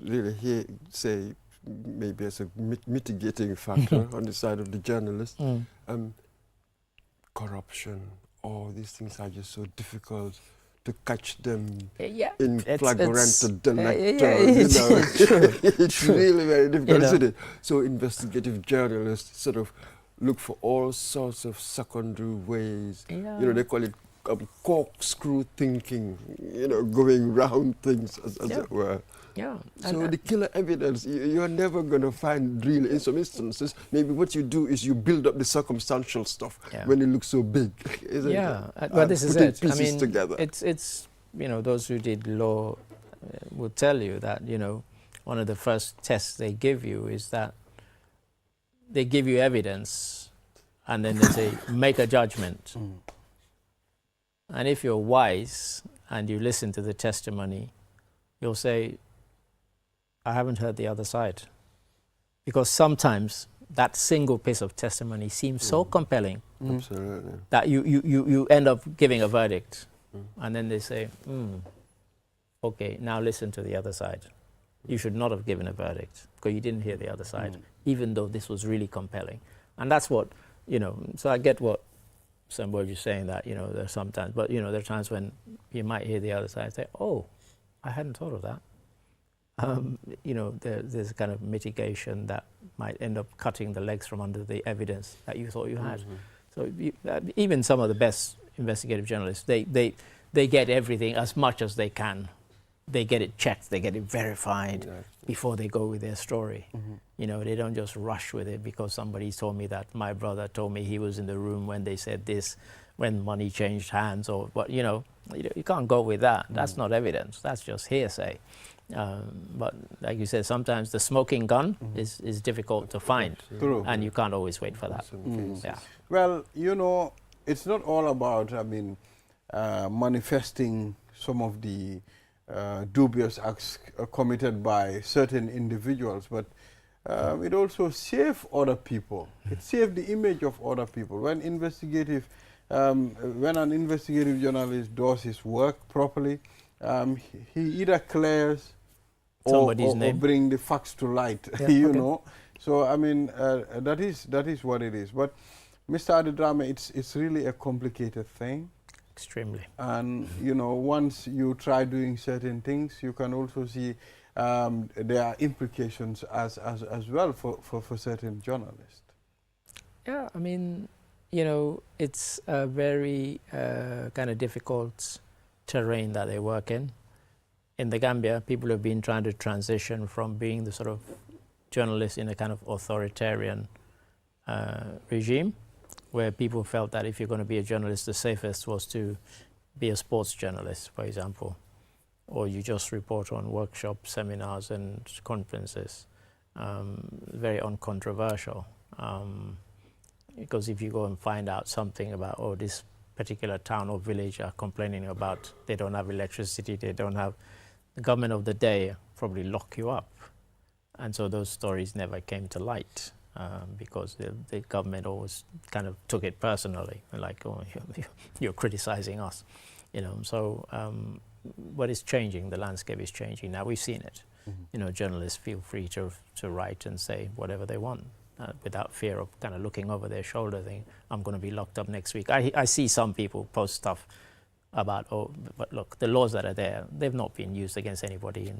really say, maybe as a mitigating factor on the side of the journalist, corruption, all these things are just so difficult to catch them in flagrant it's really very difficult, isn't it? So investigative journalists sort of look for all sorts of secondary ways. You know, they call it corkscrew thinking, you know, going round things, as it were.
Yeah.
So the killer evidence, you're never going to find really, in some instances, maybe what you do is you build up the circumstantial stuff when it looks so big, isn't it?
Well, this is it. I mean,
together.
it's, you know, those who did law will tell you that, you know, one of the first tests they give you is that they give you evidence and then they say, make a judgment. And if you're wise and you listen to the testimony, you'll say, I haven't heard the other side. Because sometimes that single piece of testimony seems so compelling that you end up giving a verdict. And then they say, okay, now listen to the other side. You should not have given a verdict because you didn't hear the other side, even though this was really compelling. And that's what, you know, so I get what somebody is saying, that, you know, there's sometimes, but, you know, there are times when you might hear the other side and say, oh, I hadn't thought of that. You know, there's a kind of mitigation that might end up cutting the legs from under the evidence that you thought you had. So even some of the best investigative journalists, they get everything as much as they can. They get it checked, they get it verified before they go with their story. You know, they don't just rush with it because somebody told me that my brother told me he was in the room when they said this, when money changed hands, or what, you know, you can't go with that. That's not evidence, that's just hearsay. But like you said, sometimes the smoking gun is difficult to find.
True.
And you can't always wait for that. Yeah.
Well, you know, it's not all about, I mean, manifesting some of the dubious acts committed by certain individuals, but it also saves other people. It saves the image of other people. When an investigative journalist does his work properly, he either clears or bring the facts to light, you know. So, I mean, that is what it is. But, Mr. Adedrame, it's really a complicated thing.
Extremely.
And, you know, once you try doing certain things, you can also see there are implications as well for certain journalists.
Yeah, I mean, you know, it's a very kind of difficult terrain that they work in. In the Gambia, people have been trying to transition from being the sort of journalists in a kind of authoritarian regime, where people felt that if you're going to be a journalist, the safest was to be a sports journalist, for example, or you just report on workshops, seminars, and conferences. Very uncontroversial. Because if you go and find out something about, oh, this particular town or village are complaining about they don't have electricity, they don't have, the government of the day probably lock you up. And so those stories never came to light because the government always kind of took it personally, like, oh, you're criticizing us, you know. So what is changing, the landscape is changing. Now we've seen it. You know, journalists feel free to write and say whatever they want. Without fear of kind of looking over their shoulder, thinking, I'm going to be locked up next week. I see some people post stuff about, oh, but look, the laws that are there, they've not been used against anybody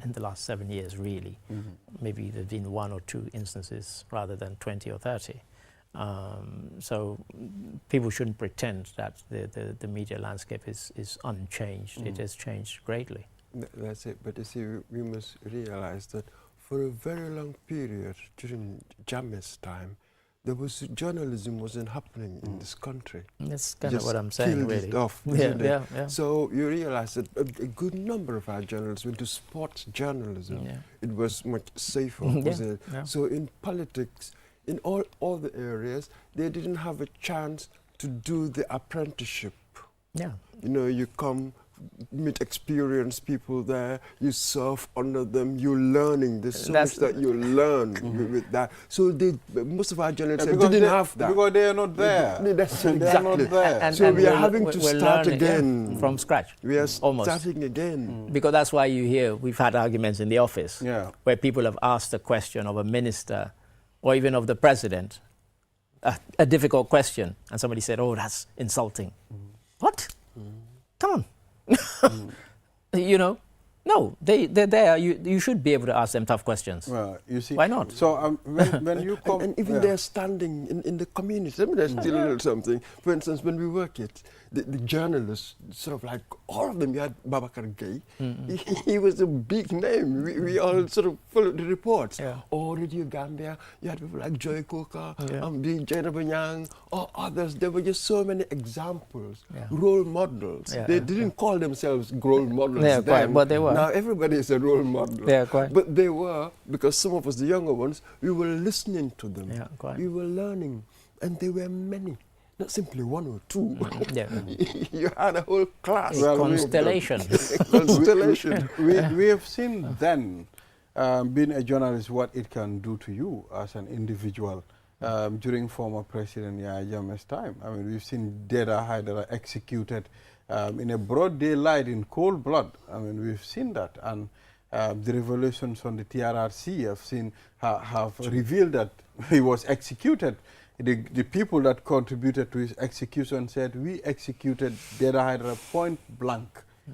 in the last 7 years, really. Maybe there's been 1 or 2 instances rather than 20 or 30. So people shouldn't pretend that the media landscape is unchanged. It has changed greatly.
That's it. But you see, we must realize that for a very long period during Jammeh's time, journalism wasn't happening in this country.
That's kind of what I'm saying, really.
It off,
yeah.
So you realize that a good number of our journalists went to sports journalism.
Yeah.
It was much safer, wasn't it?
Yeah.
So in politics, in all the areas, they didn't have a chance to do the apprenticeship.
Yeah.
You know, you come, meet experienced people there, you serve under them, you're learning. There's so much that you learn with that. So most of our journalists didn't have that.
Because they are not there.
That's
exactly. They are not there.
So we are having to start again.
From scratch.
We are
almost
starting again.
Because that's why you hear, we've had arguments in the office where people have asked a question of a minister or even of the president, a difficult question, and somebody said, oh, that's insulting. What? Come on. You know, no, they're there. You should be able to ask them tough questions.
Well, you see,
why not?
So when you come,
and even they're standing in the community. I mean, there's still a little something. For instance, when we work it, the journalists, sort of like all of them. You had Babakar Gay. He was a big name. We all sort of followed the reports. Or Radio Gambia, you had people like Joy Coker, Jaina Banyang, or others. There were just so many examples, role models. They didn't call themselves role models then.
Quite, but they were.
Now everybody is a role model.
Yeah, quite.
But they were, because some of us, the younger ones, we were listening to them.
Yeah, quite.
We were learning. And there were many. Not simply 1 or 2. You had a whole class.
Well, constellation.
Constellation.
we have seen then, being a journalist, what it can do to you as an individual during former President Yahya Jammeh's time. I mean, we've seen Deda Haidara executed in a broad daylight, in cold blood. I mean, we've seen that. And the revelations on the TRRC have revealed that he was executed. The people that contributed to his execution said, we executed Deda Haidara point blank.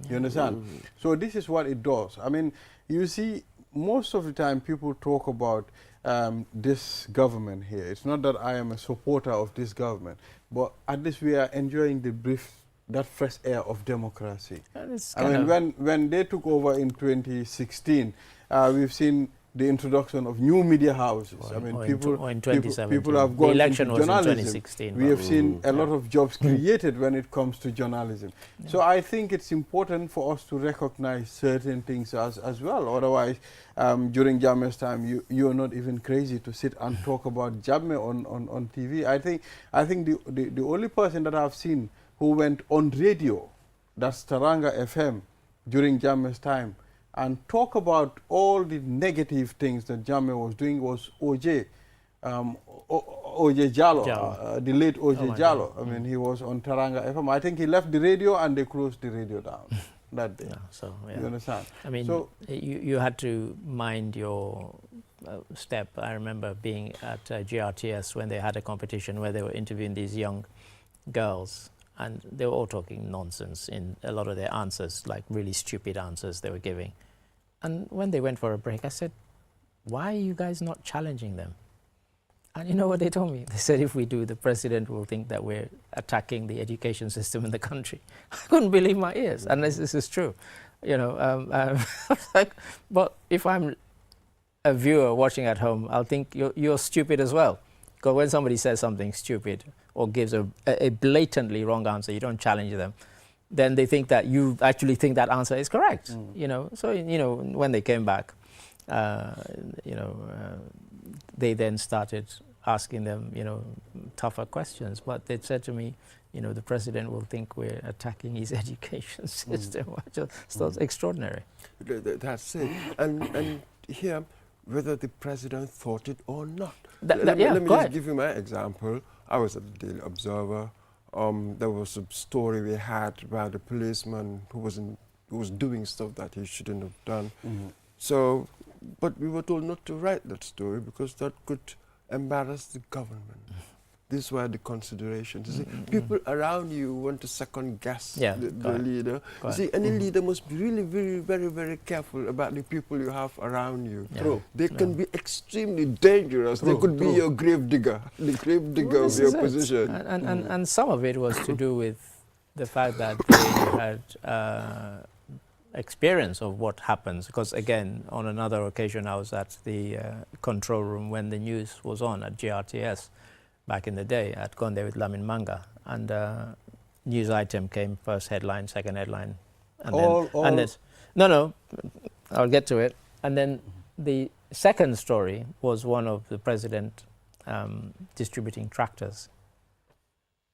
You understand? So this is what it does. I mean, you see, most of the time people talk about this government here. It's not that I am a supporter of this government, but at least we are enjoying that fresh air of democracy. I mean, when they took over in 2016, we've seen the introduction of new media houses. I mean, people have gone into journalism. In 2016. We have seen a lot of jobs created when it comes to journalism. So I think it's important for us to recognize certain things as well. Otherwise, during Jammeh's time, you're not even crazy to sit and talk about Jammeh on TV. I think the only person that I've seen who went on radio, that's Taranga FM, during Jammeh's time, and talk about all the negative things that Jammeh was doing was OJ Jallow, the late OJ Jallow. I mean, he was on Taranga FM. I think he left the radio and they closed the radio down that day. You understand?
I mean, so you had to mind your step. I remember being at GRTS when they had a competition where they were interviewing these young girls, and they were all talking nonsense in a lot of their answers, like really stupid answers they were giving. And when they went for a break, I said, why are you guys not challenging them? And you know what they told me? They said, if we do, the president will think that we're attacking the education system in the country. I couldn't believe my ears, and this is true. You know, like, but if I'm a viewer watching at home, I'll think you're stupid as well. Because when somebody says something stupid or gives a blatantly wrong answer, you don't challenge them, then they think that you actually think that answer is correct. You know, so you know, when they came back, you know, they then started asking them, you know, tougher questions. But they said to me, you know, the president will think we're attacking his education system. I just thought extraordinary.
That's it. And here, whether the president thought it or not.
Let
me
go
just
ahead.
give you my example. I was at the Daily Observer. There was a story we had about a policeman who was doing stuff that he shouldn't have done. So, but we were told not to write that story because that could embarrass the government. These were the considerations. You see, people around you want to second guess the leader. You see, any leader must be really very, very careful about the people you have around you.
True.
They can be extremely dangerous. They could be your grave digger, the grave digger of your position.
And some of it was to do with the fact that they had experience of what happens. Because again, on another occasion, I was at the control room when the news was on at GRTS. Back in the day, I'd gone there with Lamin Manga, and news item came, first headline, second headline, and then no, I'll get to it. And then the second story was one of the president distributing tractors,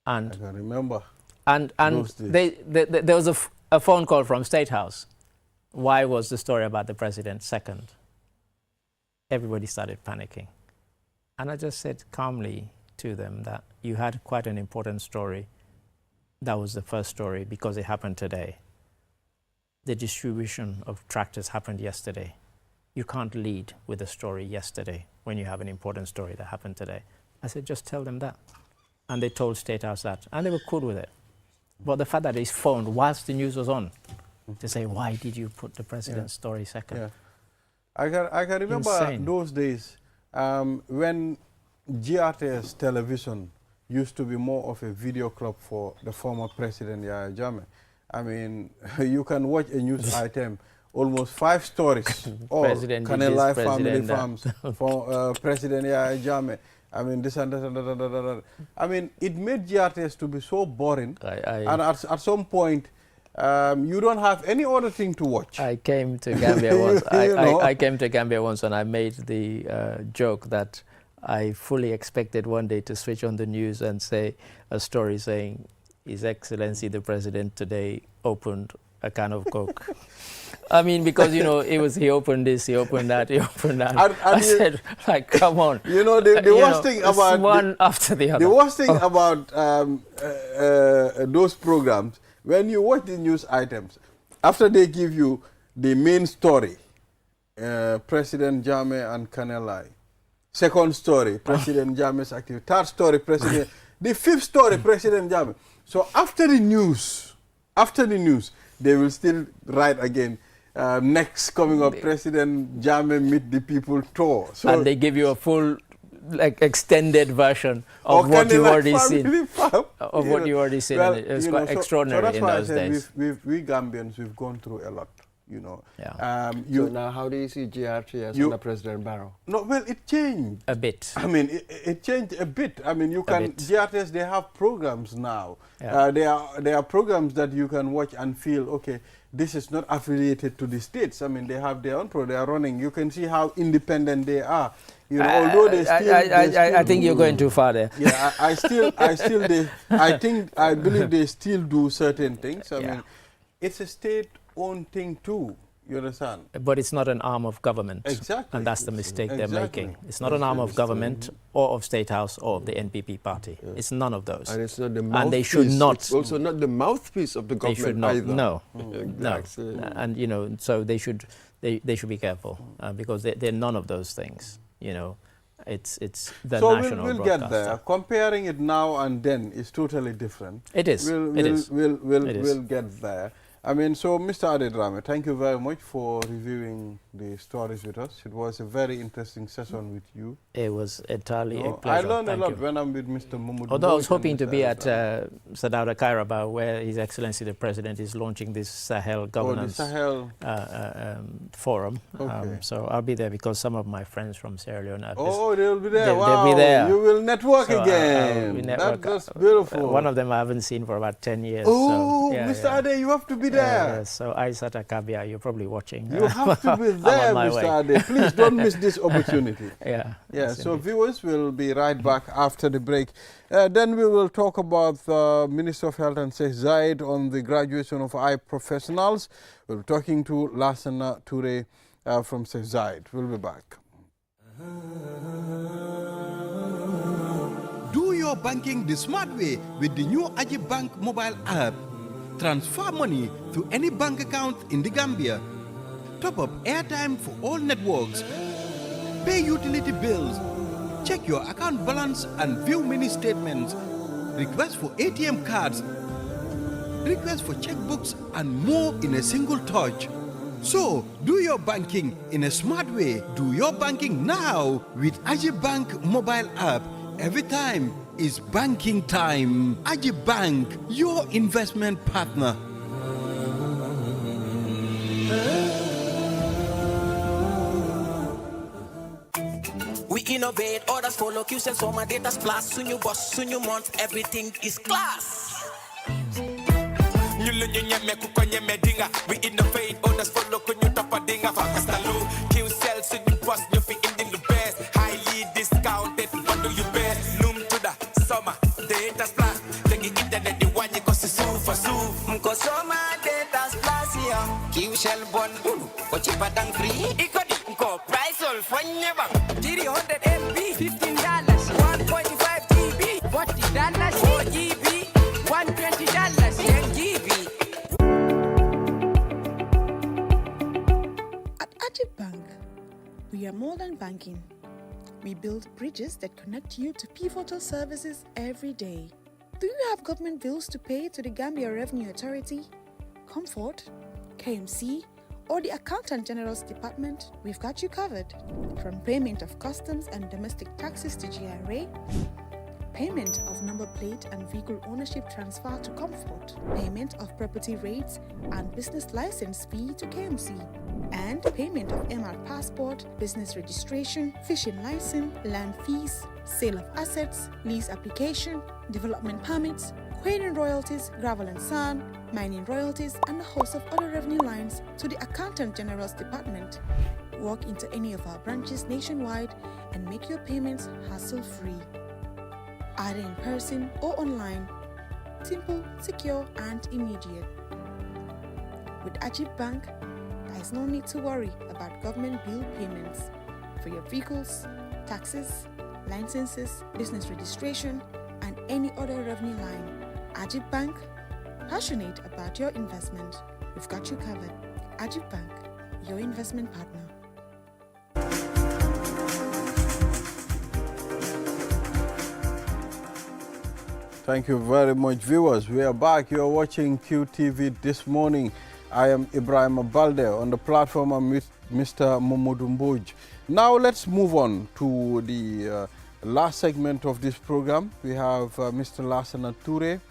and
I can remember.
And there was a phone call from State House. Why was the story about the president second? Everybody started panicking, and I just said calmly to them that you had quite an important story. That was the first story because it happened today. The distribution of tractors happened yesterday. You can't lead with a story yesterday when you have an important story that happened today. I said, just tell them that. And they told State House that, and they were cool with it. But the fact that they phoned whilst the news was on to say, why did you put the president's story second?
Yeah. I can remember those days when GRTS television used to be more of a video club for the former president, Yahya Jammeh. I mean, you can watch a news item, almost 5 stories. Kanelai family farms for President Yahya Jammeh. I mean, this and that. I mean, it made GRTS to be so boring. And at some point, you don't have any other thing to watch.
I came to Gambia once. I came to Gambia once, and I made the joke that I fully expected one day to switch on the news and say a story saying, His Excellency the President today opened a can of Coke. I mean, because, you know, he opened this, he opened that, he opened that. I said, like, come on.
You know, the worst thing about...
one after the other.
The worst thing about those programs, when you watch the news items, after they give you the main story, President Jammeh and Kanelai, second story, President Jammeh's activity. Third story, President. The fifth story, President Jammeh. So after the news, they will still write again. Next coming up, President Jammeh meet the people tour. So
and they give you a full, like, extended version of what you've already seen. Of what you already seen. It was quite extraordinary in those days.
We Gambians, we've gone through a lot. You know.
Yeah.
So now, how do you see GRTS under President Barrow?
No, well, it changed
a bit.
I mean, it changed a bit. I mean, you can GRTS. They have programs now.
Yeah.
There are programs that you can watch and feel, okay, this is not affiliated to the states. I mean, they have their own program. They are running. You can see how independent they are. You know, although they still.
I think you're going too far there.
Yeah, I believe they still do certain things. I mean, it's a state-owned thing too. You understand?
But it's not an arm of government.
Exactly.
And that's the mistake they're making. It's not an arm of government or of State House or of the NPP party. Yeah. It's none of those.
And it's not the mouthpiece.
And they should not.
It's also not the mouthpiece of the government.
They should not.
Either.
No.
Exactly.
No. And, you know, so they should be careful because they're none of those things. You know, it's the national
we'll get there. Comparing it now and then is totally different.
It is.
We'll get there. I mean, so Mr. Adedrame, thank you very much for reviewing the stories with us. It was a very interesting session with you.
It was entirely a
I
pleasure.
learned
Thank
a lot
you.
when I'm with Mr. Mumudu.
Although I was hoping to be at Sadauda Kairaba, where His Excellency the President is launching this Sahel governance forum.
Okay.
So I'll be there because some of my friends from Sierra Leone are
they'll be there. Wow.
They'll be there.
You will network
so
again. That's beautiful.
One of them I haven't seen for about 10 years.
Oh,
so, yeah,
Mr. Ade, you have to be there.
So Aisata Kabia, you're probably watching.
You have to be there, Mr. Ade. Please don't miss this opportunity. Yeah. So viewers will be right back after the break. Then we will talk about the Minister of Health and Sheikh Zayed on the graduation of eye professionals. We'll be talking to Lassana Toure from Sheikh Zayed. We'll be back.
Do your banking the smart way with the new Ajib Bank mobile app. Transfer money to any bank account in the Gambia. Top up airtime for all networks. Pay utility bills. Check your account balance and view mini statements. Request for ATM cards. Request for checkbooks and more in a single touch. So, do your banking in a smart way. Do your banking now with Ajib Bank mobile app. Every time is banking time. Ajib Bank, your investment partner.
We innovate, others follow, QCell, so my data's plus. Soon you boss, soon you month, everything is class. We innovate, others follow, kun you top a dinga. Fakastalu, QCell, soon you boss, you fit in the best. Highly discounted, what do you best? Noom to the summer, data's plus. Take the internet, the one you cost to sue for sue. Cause summer, data's plus, yeah. QCell bon, but cheaper than free. Ikodi, go price all for never. 300 MB, $15, 1.5 GB, $40, 4 GB, $120, 10 GB.
At Ajib Bank, we are more than banking. We build bridges that connect you to pivotal services every day. Do you have government bills to pay to the Gambia Revenue Authority, Comfort, KMC, or the Accountant General's Department? We've got you covered. From payment of customs and domestic taxes to GRA, payment of number plate and vehicle ownership transfer to Comfort, payment of property rates and business license fee to KMC, and payment of MR passport, business registration, fishing license, land fees, sale of assets, lease application, development permits, quarrying royalties, gravel and sand, mining royalties, and a host of other revenue lines to the Accountant General's Department. Walk into any of our branches nationwide and make your payments hassle-free. Either in person or online. Simple, secure, and immediate. With Ajib Bank, there is no need to worry about government bill payments for your vehicles, taxes, licenses, business registration, and any other revenue line. Ajib Bank, passionate about your investment. We've got you covered. Ajib Bank, your investment partner.
Thank you very much, viewers. We are back. You are watching QTV this morning. I am Ibrahim Balde. On the platform, I'm with Mr. Momodu Mboj. Now let's move on to the last segment of this program. We have Mr. Lassana Toure,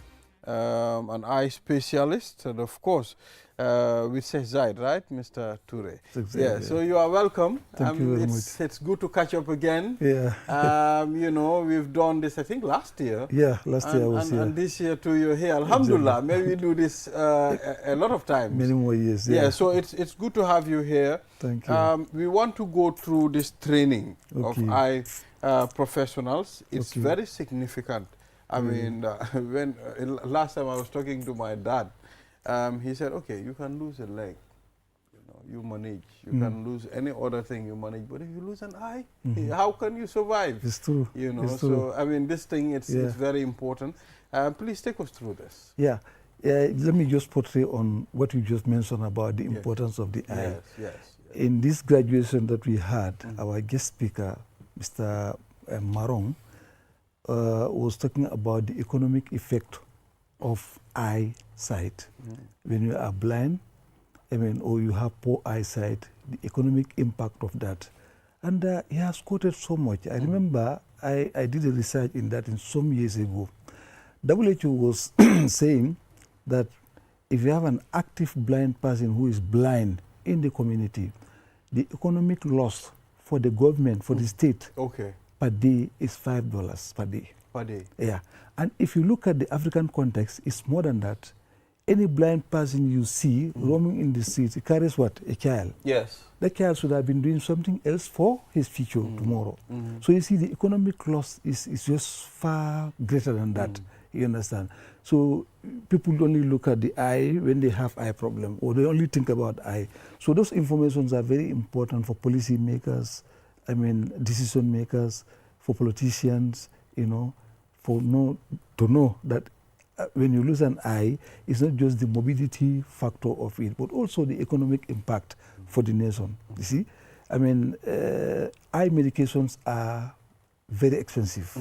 an eye specialist, and of course, with Sheikh Zayed, right, Mr. Toure?
Exactly.
Yeah, so you are welcome.
Thank you very much.
It's good to catch up again.
Yeah.
You know, we've done this, I think, last year.
Yeah, last year I was here.
And this year too, you're here. Alhamdulillah, maybe we do this a lot of times.
Many more years,
yeah. So it's good to have you here.
Thank you.
We want to go through this training of eye professionals. It's very significant. I mean, when last time I was talking to my dad, he said, okay, you can lose a leg, you know, you manage. You can lose any other thing you manage, but if you lose an eye, how can you survive?
It's true.
You know,
it's true.
so I mean, this thing, it's very important. Please take us through this.
Yeah. Let me just portray on what you just mentioned about the importance of the eye.
Yes.
In this graduation that we had, our guest speaker, Mr. Marong, was talking about the economic effect of eye sight. When you are blind, I mean, or you have poor eyesight, the economic impact of that. And he has quoted so much. I remember I did a research in that in some years ago. WHO was saying that if you have an active blind person who is blind in the community, the economic loss for the government, for the state, per day is $5 per day.
Per day?
Yeah. And if you look at the African context, it's more than that. Any blind person you see roaming in the streets, he carries what? A child.
Yes.
That child should have been doing something else for his future tomorrow. So you see, the economic loss is just far greater than that. You understand? So people only look at the eye when they have eye problem, or they only think about eye. So those informations are very important for policy makers, I mean, decision makers, for politicians, you know, to know that when you lose an eye, it's not just the morbidity factor of it, but also the economic impact for the nation. You see? I mean, eye medications are very expensive.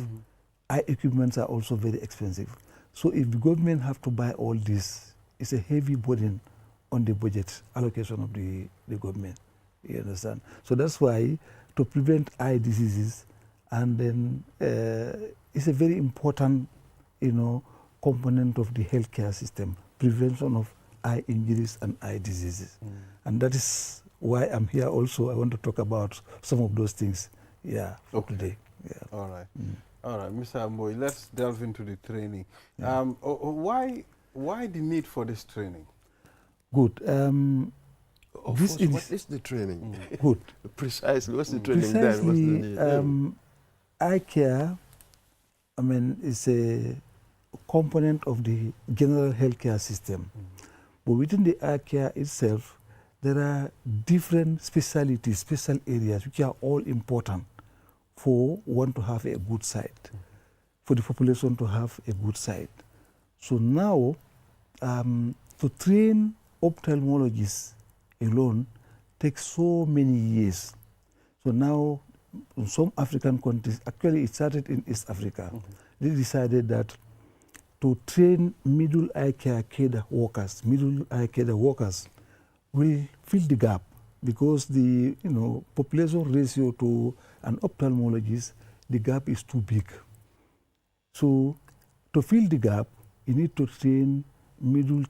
Eye equipments are also very expensive. So if the government have to buy all this, it's a heavy burden on the budget allocation of the government. You understand? So that's why to prevent eye diseases, and then it's a very important, you know, component of the healthcare system, prevention of eye injuries and eye diseases. And that is why I'm here also. I want to talk about some of those things, today. Yeah.
All right. All right, Mr. Amboy, let's delve into the training. Why the need for this training?
Good.
What is the training?
Good.
Precisely, what's the training then? What's the need?
Eye care, I mean, is a component of the general healthcare system. But within the eye care itself, there are different specialties, special areas, which are all important for one to have a good sight, for the population to have a good sight. So now, to train ophthalmologists alone takes so many years. So now, in some African countries, actually it started in East Africa, they decided that to train middle eye care workers will fill the gap, because the population ratio to an ophthalmologist, the gap is too big. So to fill the gap, you need to train middle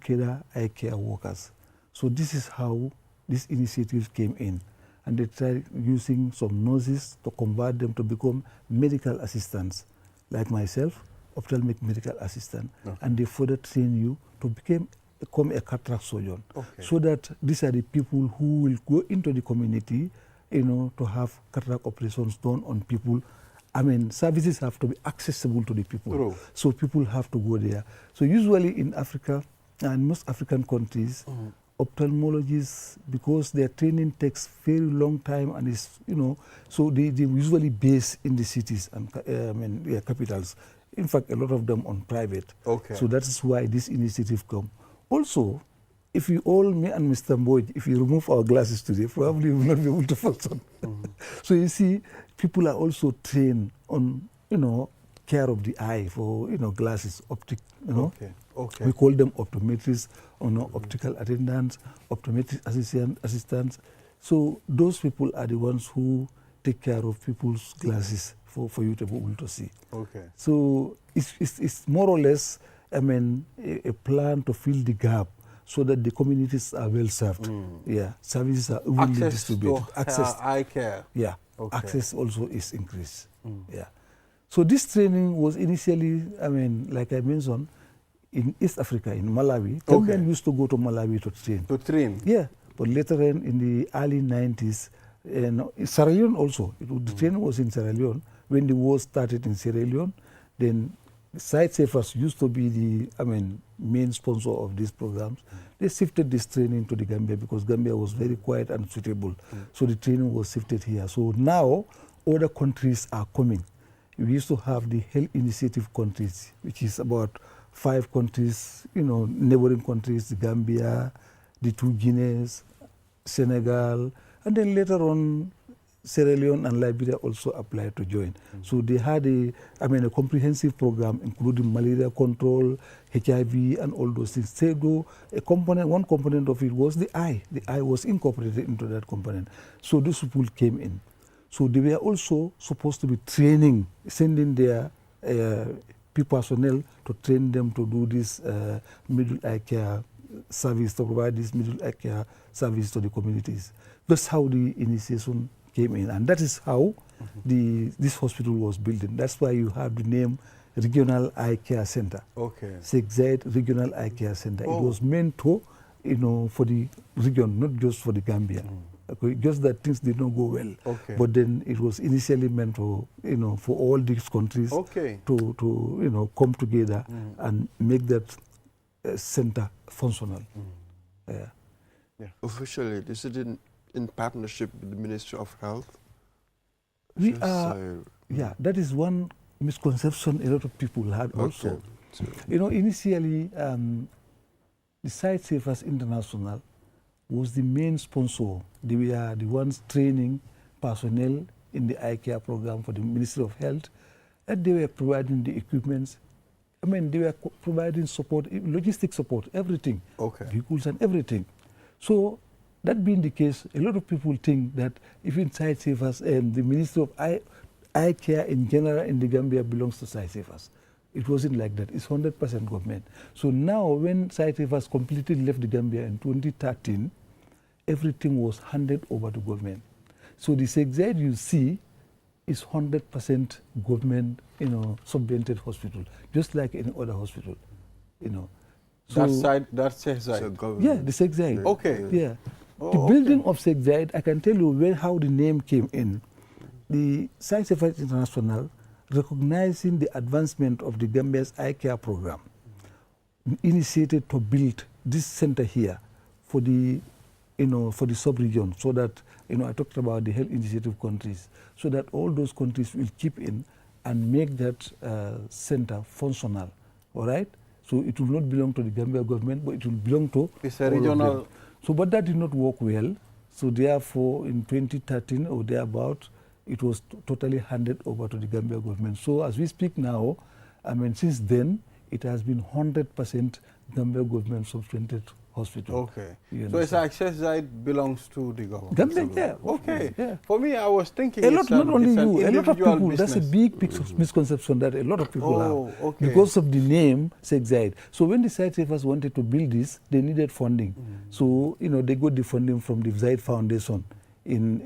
eye care workers. So this is how this initiative came in. And they tried using some nurses to convert them to become medical assistants, like myself, ophthalmic medical assistant. And they further train you to become a cataract surgeon. So that these are the people who will go into the community, to have cataract operations done on people. I mean, services have to be accessible to the people. So people have to go there. So usually in Africa and most African countries, ophthalmologists, because their training takes very long time and is, so they usually base in the cities and capitals. In fact, a lot of them on private. So that is why this initiative come. Also, if we all, me and Mr. Mboy, if we remove our glasses today, probably we will not be able to function. So you see, people are also trained on, care of the eye for, glasses, optic, We call them optometrists, optical attendants, optometric assistants. So those people are the ones who take care of people's glasses for you to be able to see. So it's more or less, I mean, a plan to fill the gap so that the communities are well served. Services are evenly distributed.
Access to eye care.
Access also is increased. So this training was initially, I mean, like I mentioned, in East Africa, in Malawi. Gambians used to go to Malawi to train.
To train?
Yeah, but later in the early 90s, Sierra Leone also. The training was in Sierra Leone. When the war started in Sierra Leone, then Sight Savers used to be the, main sponsor of these programs. They shifted this training to the Gambia because Gambia was very quiet and suitable. So the training was shifted here. So now other countries are coming. We used to have the health initiative countries, which is about 5 countries, neighboring countries, the Gambia, the 2 Guineas, Senegal, and then later on Sierra Leone and Liberia also applied to join. So they had a comprehensive program including malaria control, HIV, and all those things. So though one component of it was the eye. The eye was incorporated into that component. So those people came in. So they were also supposed to be training, sending their personnel to train them to do this middle eye care service, to provide this middle eye care service to the communities. That's how the initiation came in, and that is how this hospital was built. That's why you have the name Regional Eye Care Center.
Okay.
Zegzaid Regional Eye Care Center. It was meant to, for the region, not just for the Gambia. Okay, just that things did not go well.
Okay.
But then it was initially meant to, for all these countries to come together and make that center functional. Yeah.
Officially, this is in partnership with the Ministry of Health?
We are, that is one misconception a lot of people had also.
So,
initially, the Sight Savers International was the main sponsor. They were the ones training personnel in the eye care program for the Ministry of Health, and they were providing the equipments. They were providing support, logistic support, everything, vehicles and everything. So that being the case, a lot of people think that even Sight Savers and the Ministry of Eye Care in general in the Gambia belongs to Sight Savers. It wasn't like that. It's 100% government. So now when Sight Savers completely left the Gambia in 2013, everything was handed over to government. So the Zegzaid you see is 100% government, subvented hospital, just like any other hospital, So
that's Zegzaid?
Yeah, the Zegzaid.
Okay.
Yeah.
Oh,
the building of Zegzaid, I can tell you how the name came in. The Sight Savers International, recognizing the advancement of the Gambia's eye care program, initiated to build this center here for the, for the sub-region, so that, I talked about the health initiative countries, so that all those countries will chip in and make that center functional, all right? So it will not belong to the Gambia government, but it will belong to
it's a regional.
So, but that did not work well. So therefore, in 2013 or thereabout, it was totally handed over to the Gambia government. So as we speak now, since then, it has been 100% Gambia government subvented hospital.
Okay. So it's access that belongs to the government.
Gambia, yeah.
Okay.
Yeah.
For me, I was thinking
a lot, not only you, a lot of people,
business.
That's a big misconception that a lot of people have. Because of the name Zegzaid. So when the Sight Savers wanted to build this, they needed funding. So, they got the funding from the Zaid Foundation in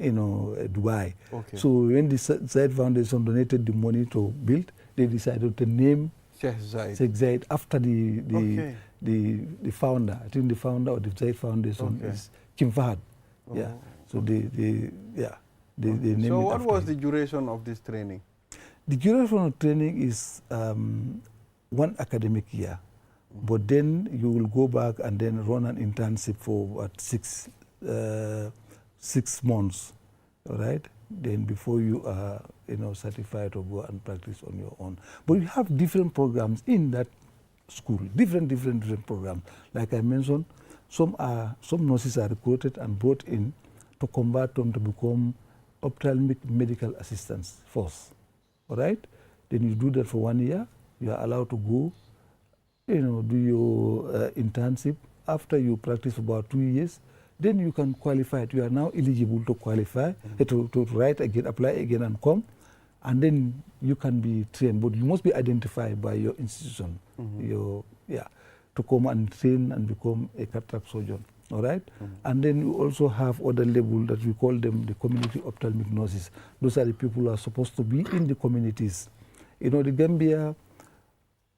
Dubai.
Okay.
So when the Zaid Foundation donated the money to build, they decided to name Zegzaid after the founder. I think the founder of the Zaid Foundation is Kim Fahad. Yeah. So they named it.
So what was
him.
the duration of this training?
The duration of training is 1 academic year, but then you will go back and then run an internship for 6 months, all right? Then before you are, certified to go and practice on your own. But you have different programs in that school, different programs. Like I mentioned, some nurses are recruited and brought in to convert them to become ophthalmic medical assistants first, all right? Then you do that for 1 year. You are allowed to go, do your internship. After you practice for about 2 years, then you can qualify. You are now eligible to qualify, to write again, apply again and come. And then you can be trained, but you must be identified by your institution, to come and train and become a cataract surgeon, all right? And then you also have other level that we call them the community ophthalmic nurses. Those are the people who are supposed to be in the communities. The Gambia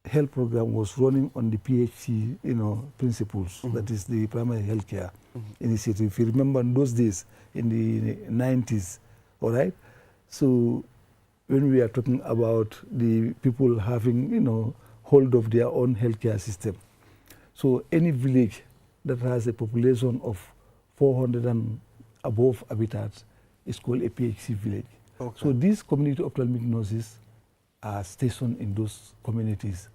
health program was running on the PHC, principles. That is the primary health care initiative. If you remember in those days, in the 90s, all right? So when we are talking about the people having, hold of their own healthcare system. So any village that has a population of 400 and above habitats is called a PHC village. Okay. So these community ophthalmic nurses are stationed in those communities.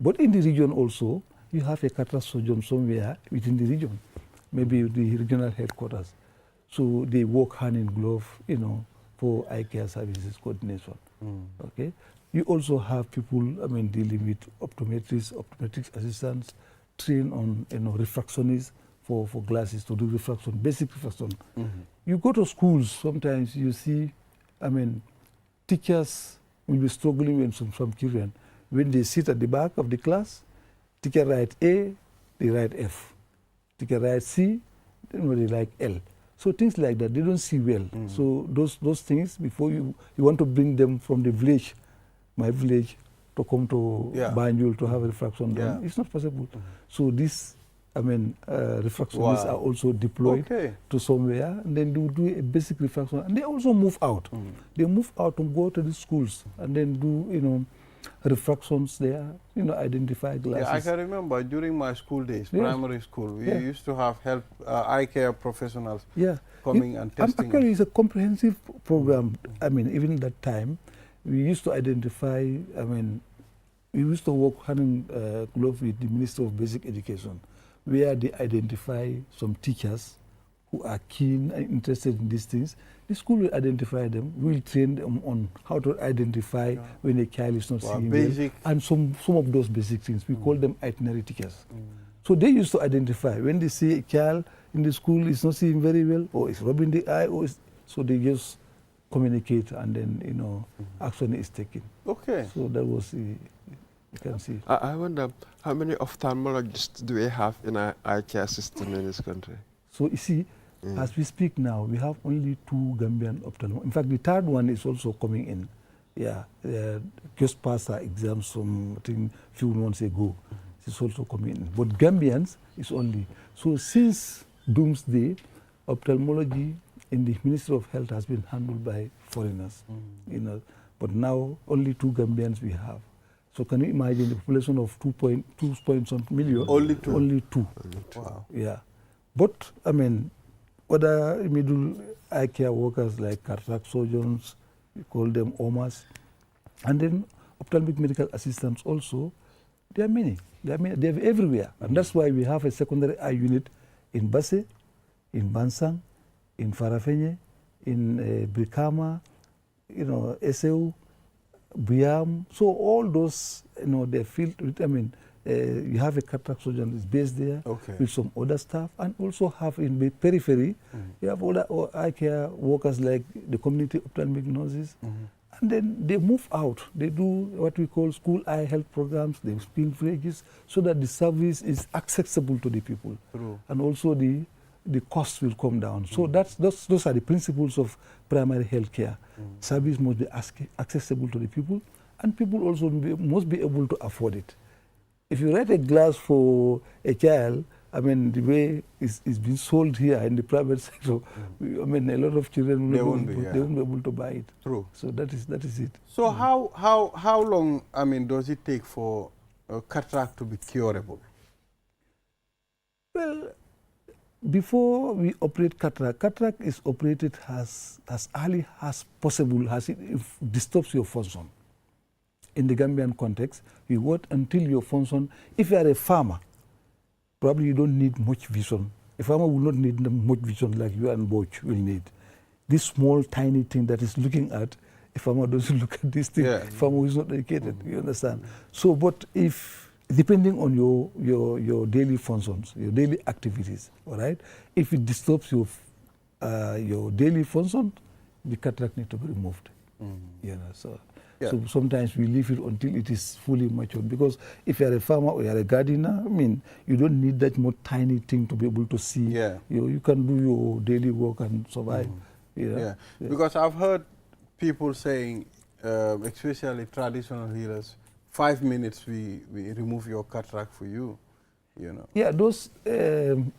But in the region also, you have a cataract surgeon somewhere within the region, maybe the regional headquarters. So they work hand in glove, for eye care services coordination. Okay. You also have people, dealing with optometric assistants, trained on, refractionists for glasses to do refraction, basic refraction. You go to schools, sometimes you see, teachers will be struggling with some children. When they sit at the back of the class, teacher write A, they write F. Teacher write C, they write L. So things like that, they don't see well. So those things, before you want to bring them from the village, my village, to come to Banjul to have a refraction done, it's not possible. So this, refractionists are also deployed to somewhere, and then they do a basic refraction, and they also move out. They move out to go to the schools, and then do, refractions there, identify glasses.
Yeah, I can remember during my school days, primary school, we used to have help eye care professionals coming and testing.
Actually, it's a comprehensive program. Even that time, we used to identify, we used to work hand in glove with the Minister of Basic Education, where they identify some teachers who are keen and interested in these things. The school will identify them, will train them on how to identify when a child is not seeing well, and some of those basic things. We call them itinerary teachers. So they used to identify when they see a child in the school is not seeing very well, or is rubbing the eye, so they just communicate, and then action is taken. Okay. So that was you can see.
I wonder how many ophthalmologists do we have in our eye care system in this country?
So you see, as we speak now, we have only 2 Gambian ophthalmologists. In fact, the third one is also coming in. Yeah, just passed our exams some, I think, few months ago. It's also coming in. But Gambians is only. So since doomsday, ophthalmology in the Ministry of Health has been handled by foreigners. But now only 2 Gambians we have. So can you imagine the population of 2.2 million?
Only 2.
Only 2. Wow. Yeah. But other middle eye care workers like cataract surgeons, we call them OMAs, and then ophthalmic medical assistants also, there are many. They're everywhere. And that's why we have a secondary eye unit in Basse, in Bansang, in Farafenye, in Brikama, Eseu, Biam. So all those, they're filled with, you have a cataract surgeon is based there with some other staff, and also have in the periphery, you have other eye care workers like the community ophthalmic nurses. And then they move out. They do what we call school eye health programs. They spin villages so that the service is accessible to the people. And also the cost will come down. So those are the principles of primary health care. Service must be accessible to the people, and people also must be able to afford it. If you write a glass for a child, the way it's been sold here in the private sector, a lot of children they won't be able to buy it.
True.
So that is it.
So how long does it take for cataract to be curable?
Well, before we operate cataract is operated as early as possible, as it disturbs your function. In the Gambian context, we wait until your function. If you are a farmer, probably you don't need much vision. A farmer will not need much vision like you and Boch will need. This small, tiny thing that is looking at, a farmer doesn't look at this thing. A farmer is not educated, you understand? So, but if, depending on your daily functions, your daily activities, all right? If it disturbs your daily function, the cataract needs to be removed. So sometimes we leave it until it is fully matured, because if you are a farmer or you are a gardener, you don't need that more tiny thing to be able to see. You can do your daily work and survive.
Because I've heard people saying, especially traditional healers, 5 minutes we remove your cataract for you.
Yeah, those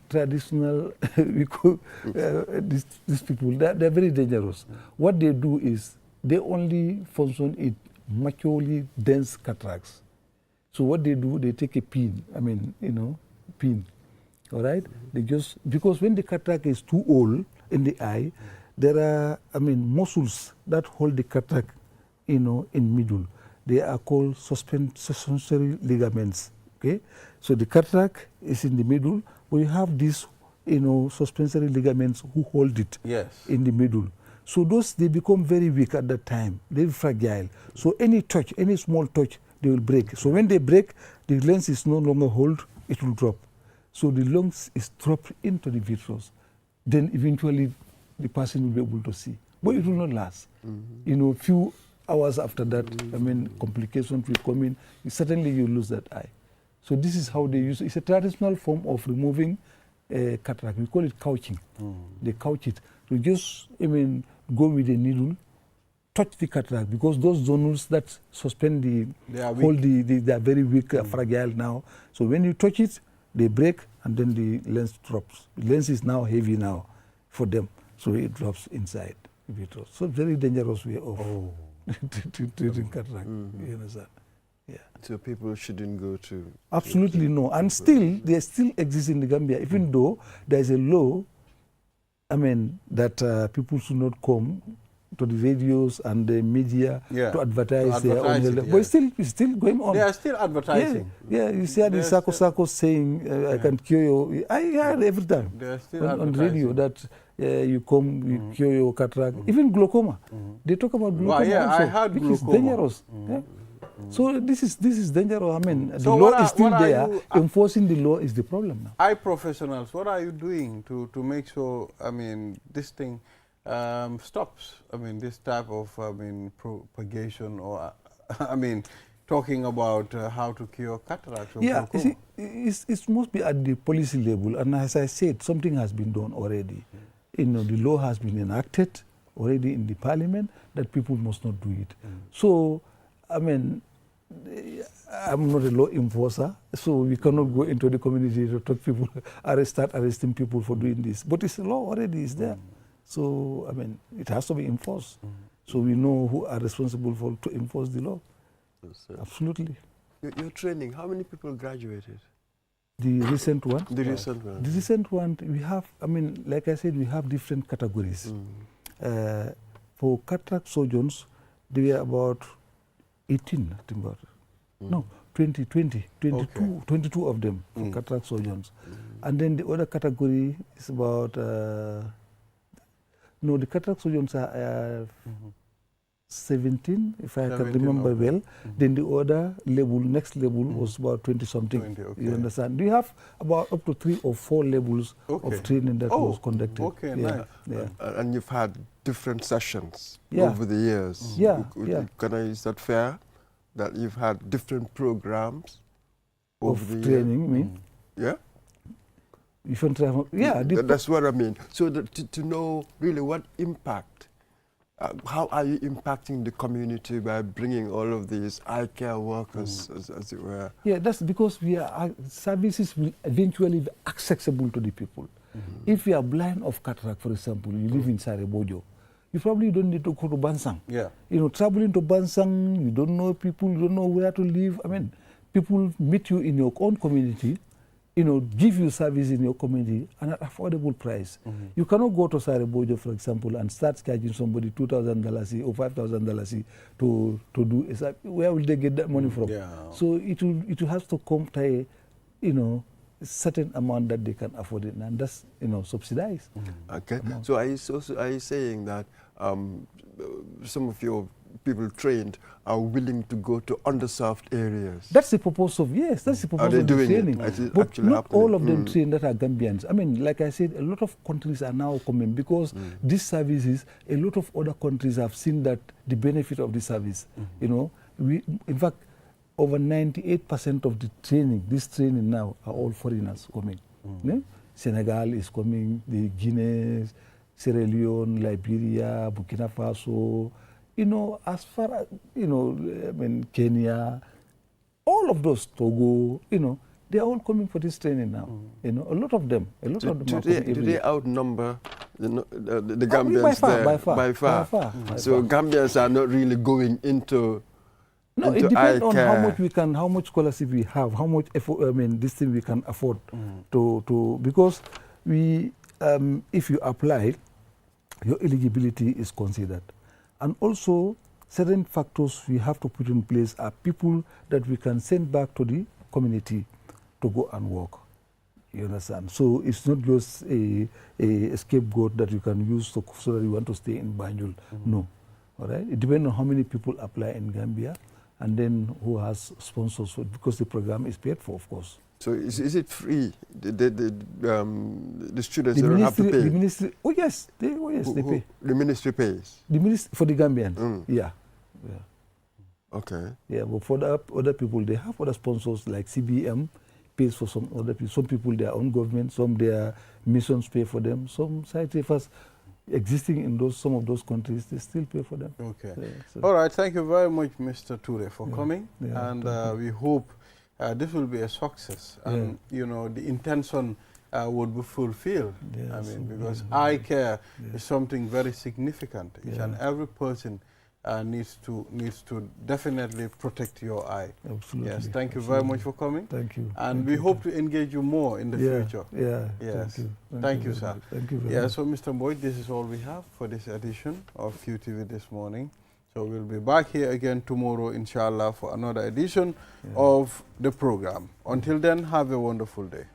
traditional we call these people, they're very dangerous. What they do is they only function in maturely dense cataracts. So what they do, they take a pin, pin, all right? They just, because when the cataract is too old in the eye, there are, muscles that hold the cataract, in middle. They are called suspensory ligaments, okay? So the cataract is in the middle, but you have these, suspensory ligaments who hold it in the middle. So those, they become very weak at that time, very fragile. So any touch, any small touch, they will break. So when they break, the lens is no longer hold, it will drop. So the lungs is dropped into the vitreous. Then eventually the person will be able to see. But it will not last. You know, few hours after that, I mean, complications will come in. Suddenly you lose that eye. So this is how they use it. It's a traditional form of removing cataract. We call it couching. They couch it. So just, I mean, go with a needle, touch the cataract, because those zonules that suspend they are very weak, fragile now. So when you touch it, they break, and then the lens drops. The lens is now heavy now for them, so it drops inside the vitreous. So very dangerous way of treating cataract. You understand? Yeah.
So people shouldn't go to...
Absolutely no. And still, they still exist in the Gambia, even though there is a law, I mean, that people should not come to the radios and the media to advertise their own. But it's still going on.
They are still advertising.
Yeah, you see the Sako saying, I can cure you. I hear every time on radio that you come, you cure your cataract. Even glaucoma. They talk about glaucoma also,
I heard
which
glaucoma.
is dangerous. So this is dangerous. I mean, the law is still there. Enforcing the law is the problem now.
Eye professionals, what are you doing to make sure, I mean, this thing stops? I mean, this type of, I mean, propagation, or, I mean, talking about how to cure cataracts or
yeah,
glaucoma.
It must be at the policy level. And as I said, something has been done already. You know, the law has been enacted already in the parliament that people must not do it. So, I mean, I'm not a law enforcer, so we cannot go into the community to talk people, start arresting people for doing this. But it's a law already is there. So, I mean, it has to be enforced. So we know who are responsible to enforce the law. Absolutely.
Your training, how many people graduated?
The recent one?
The recent one.
The recent one, we have, I mean, like I said, we have different categories. For cataract surgeons, there were about 18, I think about it. No, 22 of them for cataract surgeons. And then the other category is about, no, the cataract surgeons are 17, if I can remember well. Then the other level, next level was about 20-something. You understand? We have about up to 3 or 4 levels of training that was conducted.
Okay, nice.
Yeah.
And you've had different sessions over the years. Is that fair? That you've had different programs
of training,
Yeah?
That's
what I mean. So to know really what impact, how are you impacting the community by bringing all of these eye care workers, as it were?
Yeah, that's because services will eventually be accessible to the people. If you are blind of cataract, for example, you live in Sarebojo, you probably don't need to go to Bansang.
Yeah.
You know, traveling to Bansang, you don't know people, you don't know where to live. I mean, people meet you in your own community, you know, give you service in your community at an affordable price. You cannot go to Sarebojo, for example, and start charging somebody $2,000 or $5,000 to do a service. Where will they get that money from? So it will have to come to a, you know, certain amount that they can afford it, and that's, you know, subsidized.
Okay. So are you saying that some of your people trained are willing to go to underserved areas?
That's the purpose of, that's the purpose of the training. But not all of them trained that are Gambians. I mean, like I said, a lot of countries are now coming because these services, a lot of other countries have seen that the benefit of the service. You know, in fact, over 98% of the training, this training now, are all foreigners coming. Senegal is coming, the Guinea, Sierra Leone, Liberia, Burkina Faso, you know, as far as, you know, I mean, Kenya, all of those, Togo, you know, they're all coming for this training now. You know, a lot of them are coming.
Do they outnumber the Gambians
by far.
So Gambians are not really going into...
No, it depends on how much scholarship we have, how much effort, I mean, this thing we can afford to because we, if you apply, your eligibility is considered. And also, certain factors we have to put in place are people that we can send back to the community to go and work. You understand? So it's not just a scapegoat that you can use so that you want to stay in Banjul. No. All right? It depends on how many people apply in Gambia and then who has sponsors for it, because the program is paid for, of course.
So is it free? The students don't have to pay?
The ministry, oh yes, they pay.
The ministry pays?
The ministry, for the Gambians, yeah.
Okay.
Yeah, but for the other people, they have other sponsors like CBM pays for some other people. Some people, their own government, some their missions pay for them. Some scientists existing in some of those countries, they still pay for them.
Okay.
Yeah, so.
All right. Thank you very much, Mr. Ture, for coming.
Yeah,
and we hope this will be a success. And, you know, the intention would be fulfilled.
Yeah,
I mean,
so
because eye care is something very significant. Each and every person needs to definitely protect your eye.
Absolutely.
Yes, thank you very much for coming.
Thank you.
And we hope to engage you more in the future.
Yeah.
Yes.
Thank you.
Thank you, sir.
Thank you very much.
So Mr. Boyd, this is all we have for this edition of QTV this morning. So we'll be back here again tomorrow, inshallah, for another edition of the program. Until then, have a wonderful day.